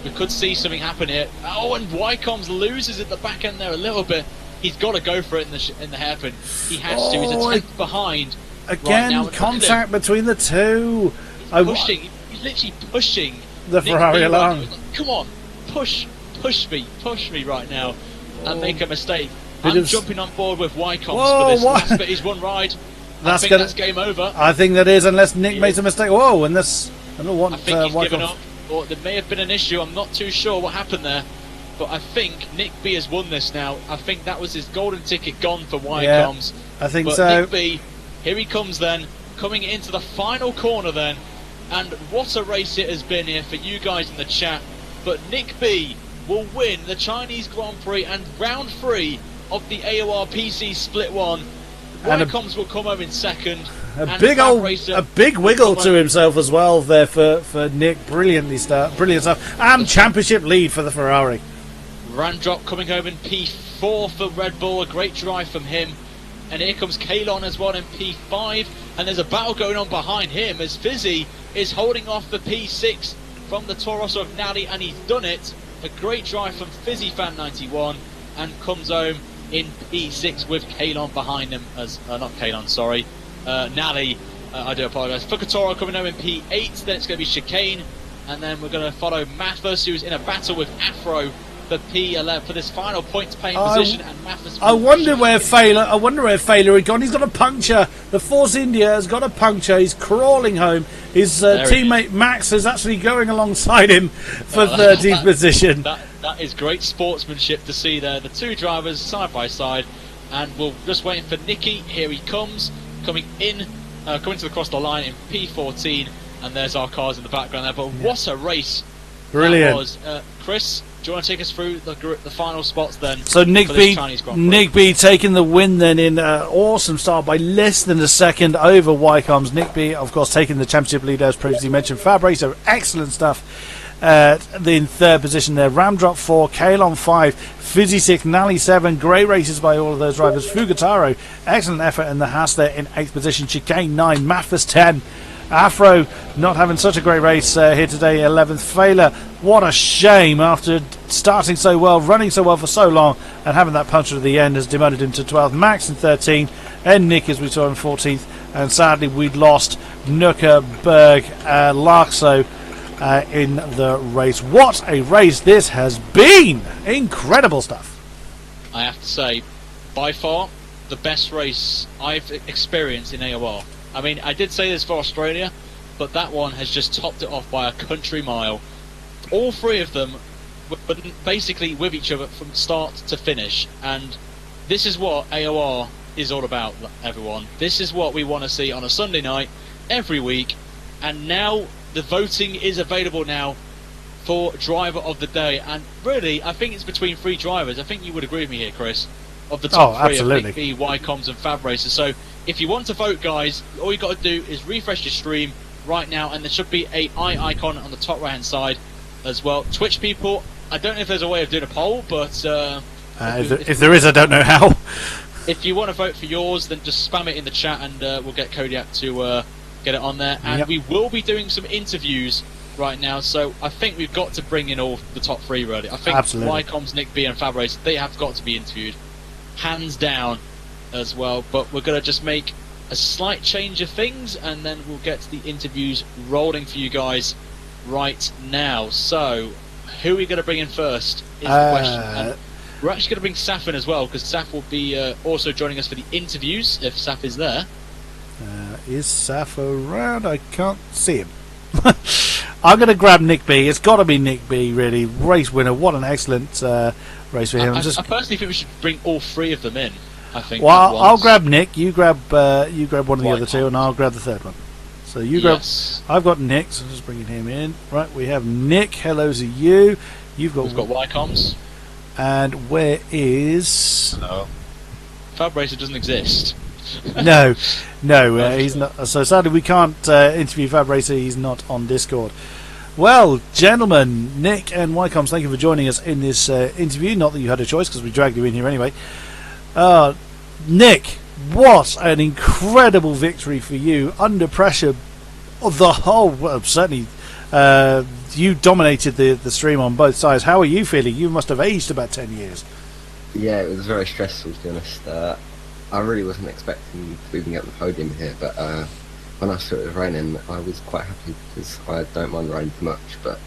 Speaker 4: we could see something happen here. Oh, and Wycombs loses at the back end there a little bit. He's got to go for it in the hairpin. He has to. He's a tenth behind.
Speaker 2: Again,
Speaker 4: right now.
Speaker 2: contact between the two.
Speaker 4: He's literally pushing
Speaker 2: the Ferrari along.
Speaker 4: Come on, push me right now, and make a mistake. I'm jumping on board with Wycombs for this last bit. He's one ride. That's game over.
Speaker 2: I think that is, unless Nick makes a mistake. Whoa, and this. I don't want.
Speaker 4: I think he's given up. Or there may have been an issue. I'm not too sure what happened there, but I think Nick B has won this now. I think that was his golden ticket gone for Wycombs.
Speaker 2: Yeah, I think so.
Speaker 4: Nick B, here he comes then, coming into the final corner then, and what a race it has been here for you guys in the chat. But Nick B will win the Chinese Grand Prix and round 3 of the AOR PC Split 1. Wycombs will come home in second.
Speaker 2: A big wiggle to himself as well there for Nick. Brilliant stuff. And championship lead for the Ferrari.
Speaker 4: Randrop coming home in P4 for Red Bull. A great drive from him. And here comes Kalon as well in P5. And there's a battle going on behind him as Fizzy is holding off the P6 from the Toro Rosso of Nally, and he's done it. A great drive from Fizzy Fan 91 and comes home in P6 with Kalon behind him. Not Kalon, sorry. Nally, I do apologise. Fukatoro coming home in P8, then it's going to be Chicane, and then we're going to follow Mathis, who's in a battle with Afro for P11 for this final points paying position. And Mathis.
Speaker 2: I wonder where Failer had gone. He's got a puncture. The Force India has got a puncture. He's crawling home. His teammate Max is actually going alongside him for 13th position.
Speaker 4: That is great sportsmanship to see there. The two drivers side by side, and we're just waiting for Nicky. Here he comes. Coming to across the line in P14, and there's our cars in the background there. But what a race!
Speaker 2: Brilliant.
Speaker 4: That was. Chris, do you want to take us through the final spots then?
Speaker 2: So Nick B taking the win then in awesome start by less than a second over Wycombs. Nick B, of course, taking the championship lead as previously mentioned. Fabre, so excellent stuff. In third position there, Ramdrop 4, Kalon 5, Fizzy 6, Nally 7. Great races by all of those drivers. Fugataro, excellent effort in the Haas there in 8th position. Chicane 9, Mathis 10. Afro not having such a great race here today, 11th. Failer, what a shame after starting so well, running so well for so long, and having that puncture at the end has demoted him to 12th. Max in 13th, and Nick, as we saw, in 14th. And sadly, we'd lost Nuka, Berg, Larkso in the race. What a race this has been! Incredible stuff.
Speaker 4: I have to say, by far, the best race I've experienced in AOR. I mean, I did say this for Australia, but that one has just topped it off by a country mile. All three of them were basically with each other from start to finish, and this is what AOR is all about, everyone. This is what we want to see on a Sunday night, every week, and now the voting is available now for driver of the day, and really, I think it's between 3 drivers. I think you would agree with me here, Chris, of the top 3
Speaker 2: absolutely.
Speaker 4: of Big B, Wycombs and Fab Racers. So if you want to vote, guys, all you got to do is refresh your stream right now, and there should be a eye icon on the top right hand side as well. Twitch people, I don't know if there's a way of doing a poll, but
Speaker 2: if there is, I don't know how.
Speaker 4: If you want to vote for yours, then just spam it in the chat, and we'll get Kodiak to get it on there. And we will be doing some interviews right now, so I think we've got to bring in all the top 3 really. I think Wycombs, Nick B and Fab Race, they have got to be interviewed, hands down as well. But we're going to just make a slight change of things, and then we'll get the interviews rolling for you guys right now. So who are we going to bring in first is the question. And we're actually going to bring Saf in as well, because Saf will be also joining us for the interviews if Saf is there.
Speaker 2: Is Saf around? I can't see him. I'm going to grab Nick B. It's got to be Nick B, really. Race winner. What an excellent race for him.
Speaker 4: I personally think we should bring all three of them in. I think.
Speaker 2: Well, I'll grab Nick. You grab one of the other two, and I'll grab the third one. So you grab.
Speaker 4: Yes.
Speaker 2: I've got Nick, so just bringing him in. Right, we have Nick. Hello to you. We've got
Speaker 4: Ycoms.
Speaker 2: And where is?
Speaker 4: No. Fab Racer doesn't exist.
Speaker 2: No, he's not. So sadly, we can't interview Fab Racer. He's not on Discord. Well, gentlemen, Nick and Ycoms, thank you for joining us in this interview. Not that you had a choice, because we dragged you in here anyway. Nick, what an incredible victory for you under pressure. The whole, well, certainly, you dominated the stream on both sides. How are you feeling? You must have aged about 10 years.
Speaker 5: Yeah, it was very stressful, to be honest. I really wasn't expecting to even get the podium here, but when I saw it was raining, I was quite happy because I don't mind the rain too much, but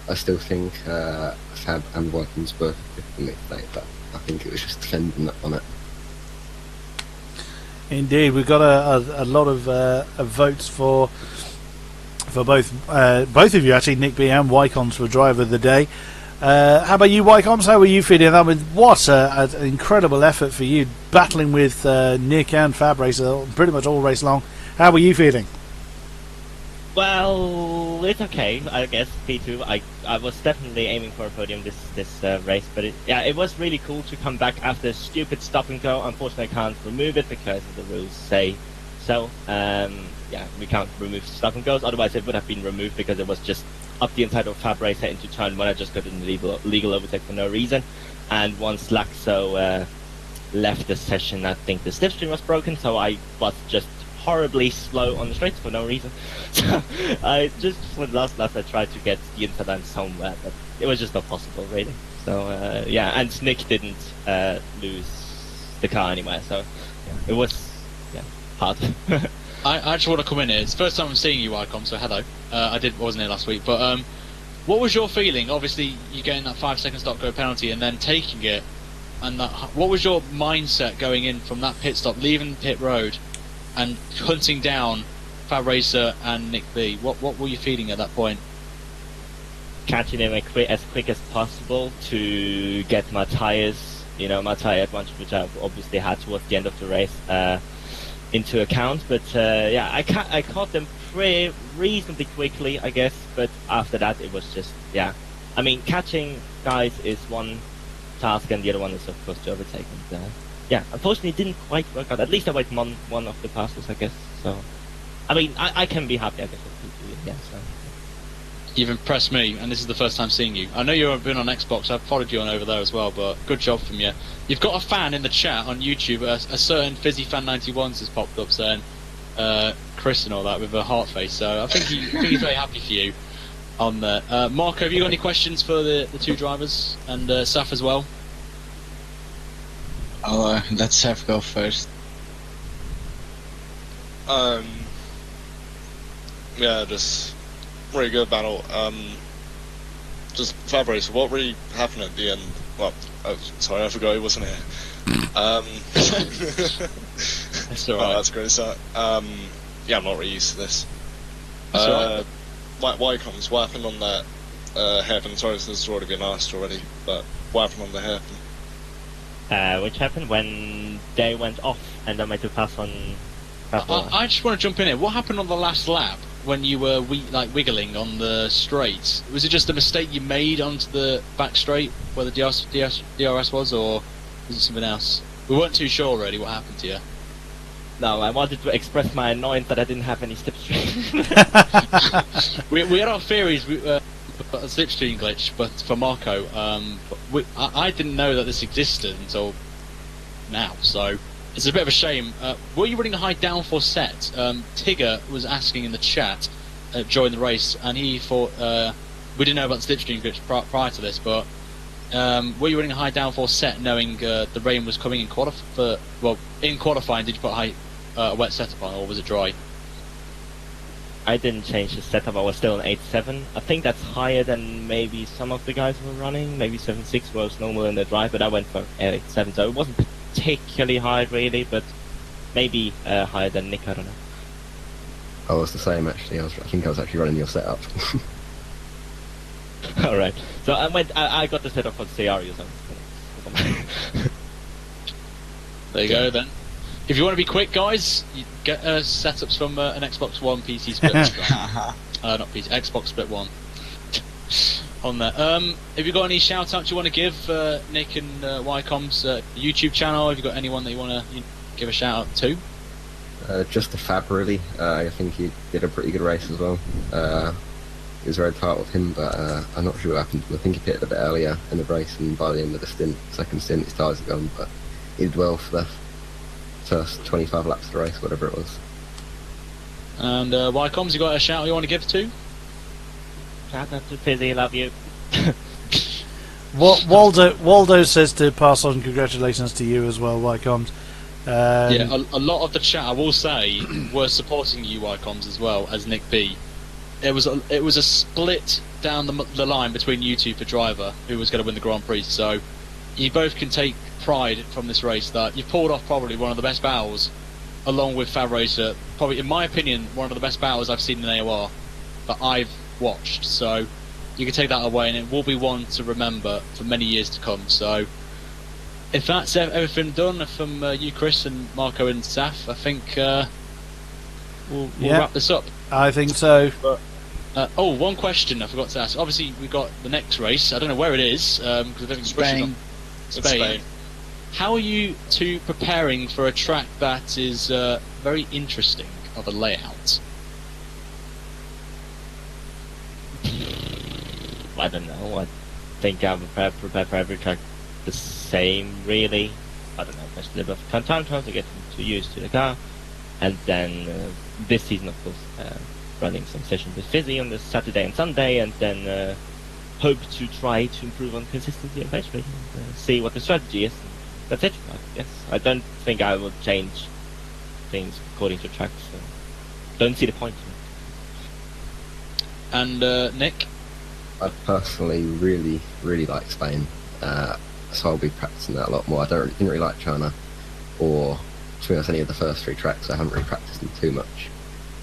Speaker 5: I still think Fab and Ycoms were good for me today, but I think it was just defending on it.
Speaker 2: Indeed, we've got a lot of votes for both of you, actually, Nick B and Ycoms, for driver of the day. How about you, Ycoms? How were you feeling? I mean, what an incredible effort for you, battling with Nick and Fab Racer pretty much all race long. How were you feeling?
Speaker 6: Well, it's okay, I guess. P2. I was definitely aiming for a podium this race, but it was really cool to come back after a stupid stop and go. Unfortunately, I can't remove it because the rules say so. We can't remove stop and goes. Otherwise, it would have been removed because it was just up the inside of Fab Racer into turn 1. I just got an illegal overtake for no reason, and once Laxo left the session, I think the slipstream was broken, so I was just horribly slow on the straights for no reason. So I just, for the last lap, I tried to get the inside line somewhere, but it was just not possible, really. So and Nick didn't lose the car anywhere, so it was hard.
Speaker 4: I just want to come in here. It's the first time I'm seeing you, Ycoms, so hello. I wasn't here last week, but what was your feeling? Obviously, you getting that 5-second stop go penalty and then taking it, and what was your mindset going in from that pit stop, leaving the pit road, and hunting down Fab Racer and Nick B? What were you feeling at that point?
Speaker 6: Catching him as quick as possible to get my tyres, my tyre advantage, which I obviously had towards the end of the race, into account. But I caught them reasonably quickly, I guess, but after that it was just I mean, catching guys is one task and the other one is of course to overtake, and unfortunately it didn't quite work out. At least I went one of the passes, I guess, so I mean I can be happy, I guess, with P2, so.
Speaker 4: You've impressed me, and this is the first time seeing you. I know you've been on Xbox, I've followed you on over there as well, but good job from you. You've got a fan in the chat on YouTube, a certain Fizzy Fan 91 has popped up saying Chris and all that with a heart face, so I think he's very happy for you on there. Marco, have you got any questions for the two drivers, and Saf as well?
Speaker 3: I'll let Saf go first.
Speaker 7: Just really good battle. Just Fab Racer, what really happened at the end? Well, sorry, I forgot he wasn't here.
Speaker 4: That's alright.
Speaker 7: That's great. So, I'm not really used to this.
Speaker 4: That's
Speaker 7: Ycoms, what happened on that hairpin? Sorry, this has already been asked already, but what happened on the hairpin?
Speaker 6: Which happened when they went off and I made to pass on.
Speaker 4: I just want to jump in here. What happened on the last lap when you were wiggling on the straight? Was it just a mistake you made onto the back straight where the DRS was, or was it something else? We weren't too sure really what happened to you.
Speaker 6: No, I wanted to express my annoyance that I didn't have any slipstream.
Speaker 4: we had our theories. A slipstream glitch, but for Marco, I didn't know that this existed until now, so it's a bit of a shame. Were you running a high downforce set? Tigger was asking in the chat during the race, and he thought we didn't know about the slipstream glitch prior to this, but were you running a high downforce set knowing the rain was coming in in qualifying? Did you put a wet setup on, or was it dry?
Speaker 6: I didn't change the setup. I was still on 8.7. I think that's higher than maybe some of the guys were running. Maybe 7.6 was normal in the drive, but I went for 8.7, so it wasn't particularly high really, but maybe higher than Nick, I don't know.
Speaker 5: I was the same actually. I think I was actually running your setup.
Speaker 6: All right. So I got the setup for CRU. So.
Speaker 4: There you go then. If you want to be quick, guys, you get setups from an Xbox One PC split. Not PC, Xbox split one. On there. Have you got any shout outs you want to give Nick and Wycom's YouTube channel? Have you got anyone that you want to give a shout out to?
Speaker 5: Just the Fab really. I think he did a pretty good race as well. It was very tight with him, but I'm not sure what happened to him. I think he pitted a bit earlier in the race, and by the end of the second stint, his tyres had gone, but he did well for the first 25 laps of the race, whatever it was.
Speaker 4: And Wycoms, you got a shout out you want to give to?
Speaker 6: Shout out to Fizzy, love you.
Speaker 2: Waldo says to pass on congratulations to you as well, Wycoms.
Speaker 4: Yeah, a lot of the chat, I will say, were supporting you, Wycoms, as well as Nick B. It was a split down the line between you two for driver who was going to win the Grand Prix. So you both can take pride from this race that you've pulled off probably one of the best battles, along with Fab Racer. Probably, in my opinion, one of the best battles I've seen in AOR that I've watched. So you can take that away, and it will be one to remember for many years to come. So if that's everything done from you, Chris, and Marco and Saf, I think we'll wrap this up.
Speaker 2: I think so.
Speaker 4: But, one question I forgot to ask. Obviously, we've got the next race. I don't know where it is because I don't think
Speaker 3: Spain.
Speaker 4: Spain. How are you two preparing for a track that is very interesting of a layout?
Speaker 6: I don't know. I think I'm prepared for every track the same, really. I don't know. Just a little bit of time to get too used to the car, and then this season, of course, running some sessions with Fizzy on the Saturday and Sunday, and then hope to try to improve on consistency and pace rating, and see what the strategy is. That's it, I guess. I don't think I will change things according to tracks. So don't see the point.
Speaker 4: And Nick?
Speaker 5: I personally really, really like Spain, so I'll be practicing that a lot more. Didn't really like China, or to be honest, any of the first three tracks. I haven't really practiced them too much,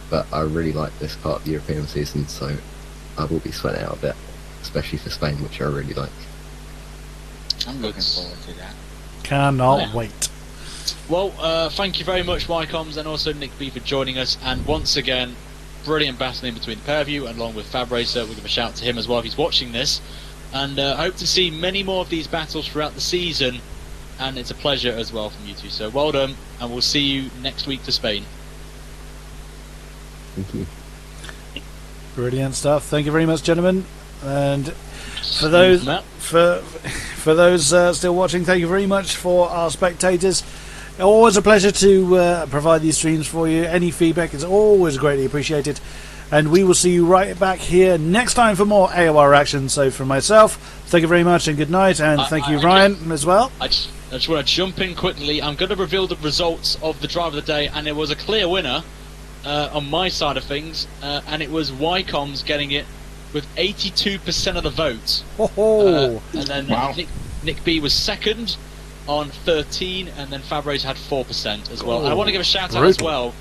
Speaker 5: but I really like this part of the European season, so I will be sweating out a bit, especially for Spain, which I really like.
Speaker 3: I'm looking forward to that.
Speaker 2: Cannot wait.
Speaker 4: Well, thank you very much, Wycoms, and also Nick B for joining us. And once again, brilliant battling between the pair of you, and along with Fab Racer. We'll give a shout out to him as well if he's watching this. And hope to see many more of these battles throughout the season. And it's a pleasure as well from you two. So well done, and we'll see you next week to Spain.
Speaker 5: Thank you.
Speaker 2: Brilliant stuff. Thank you very much, gentlemen. And for those still watching, thank you very much for our spectators. Always a pleasure to provide these streams for you. Any feedback is always greatly appreciated. And we will see you right back here next time for more AOR action. So from myself, thank you very much and good night. And thank you, Ryan, as well.
Speaker 4: I just want to jump in quickly. I'm going to reveal the results of the driver of the day, and it was a clear winner on my side of things, and it was Wycoms getting it with 82% of the vote. And then Nick B was second on 13, and then Fab Racer had 4% as well. And I want to give a shout out as well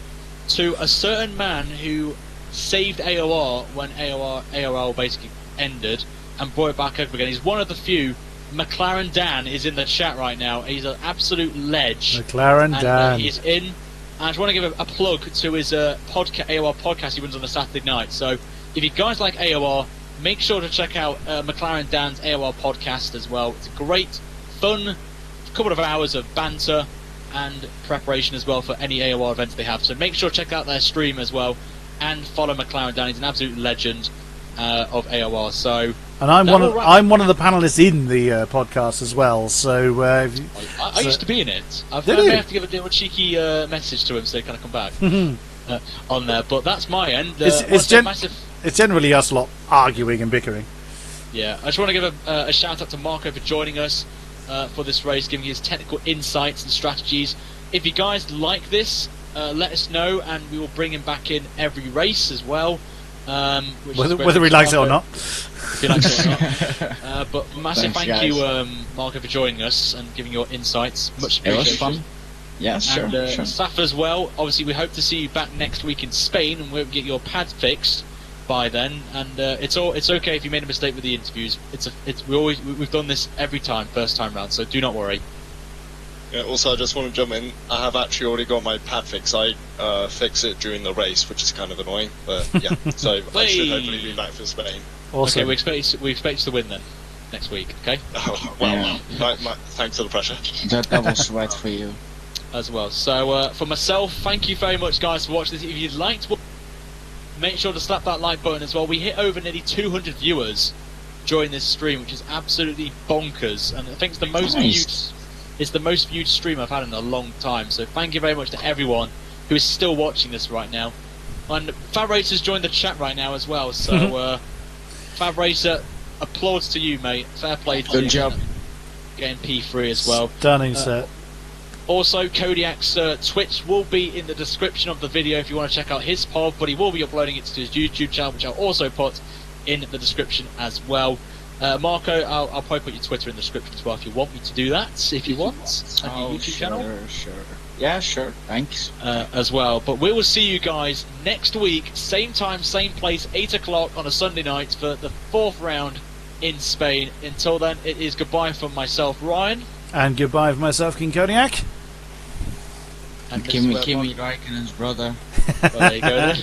Speaker 4: to a certain man who saved AOR when AOR basically ended and brought it back up again. He's one of the few. McLaren Dan is in the chat right now. He's an absolute ledge.
Speaker 2: McLaren Dan.
Speaker 4: He's in. And I just want to give a plug to his AOR podcast he runs on a Saturday night. So if you guys like AOR, make sure to check out McLaren Dan's AOR podcast as well. It's a great, fun couple of hours of banter and preparation as well for any AOR events they have. So make sure to check out their stream as well and follow McLaren Dan. He's an absolute legend of AOR. So,
Speaker 2: and I'm one of the panelists in the podcast as well. So
Speaker 4: I used to be in it. I may have to give a little cheeky message to him so he can come back on there. But that's my end.
Speaker 2: It's generally us lot arguing and bickering.
Speaker 4: Yeah, I just want to give a shout out to Marco for joining us for this race, giving his technical insights and strategies. If you guys like this, let us know, and we will bring him back in every race as well.
Speaker 2: Whether he likes it or not.
Speaker 4: If he likes it or not. But massive thank you, Marco, for joining us and giving your insights. Much appreciated.
Speaker 3: It was fun. Yeah, sure,
Speaker 4: And
Speaker 3: sure.
Speaker 4: Saf as well. Obviously, we hope to see you back next week in Spain, and we'll get your pad fixed by then. And it's okay if you made a mistake with the interviews. We've done this every time, first time round, so do not worry.
Speaker 7: Yeah, also, I just want to jump in. I have actually already got my pad fix. I fix it during the race, which is kind of annoying. But yeah, so I should hopefully be back for Spain.
Speaker 2: Awesome.
Speaker 4: Okay, we expect you to win then next week. Okay.
Speaker 7: Oh, well,
Speaker 3: Yeah.
Speaker 7: thanks for the pressure.
Speaker 3: That was right for you.
Speaker 4: As well. So for myself, thank you very much, guys, for watching this. If you'd like to, make sure to slap that like button as well. We hit over nearly 200 viewers during this stream, which is absolutely bonkers, and I think it's the most viewed. It's the most viewed stream I've had in a long time. So thank you very much to everyone who is still watching this right now. And Fab Racer's joined the chat right now as well. So Fab Racer, applause to you, mate. Fair play to you.
Speaker 3: Good job.
Speaker 4: Getting P3 as well.
Speaker 2: Stunning set.
Speaker 4: Also, Kodiak's Twitch will be in the description of the video if you want to check out his pod, but he will be uploading it to his YouTube channel, which I'll also put in the description as well. Marco, I'll probably put your Twitter in the description as well if you want me to do that, if you want, and your YouTube channel.
Speaker 3: Sure. Yeah, sure. Thanks.
Speaker 4: As well. But we will see you guys next week, same time, same place, 8 o'clock on a Sunday night for the 4th round in Spain. Until then, it is goodbye from myself, Ryan.
Speaker 2: And goodbye from myself, King-Kodiak.
Speaker 4: And
Speaker 3: Kimi Räikkönen's brother.
Speaker 4: Well, there you go then.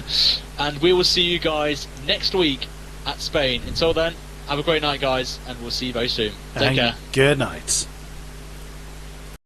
Speaker 4: And we will see you guys next week at Spain. Until then, have a great night, guys, and we'll see you very soon. Take care.
Speaker 2: Good night.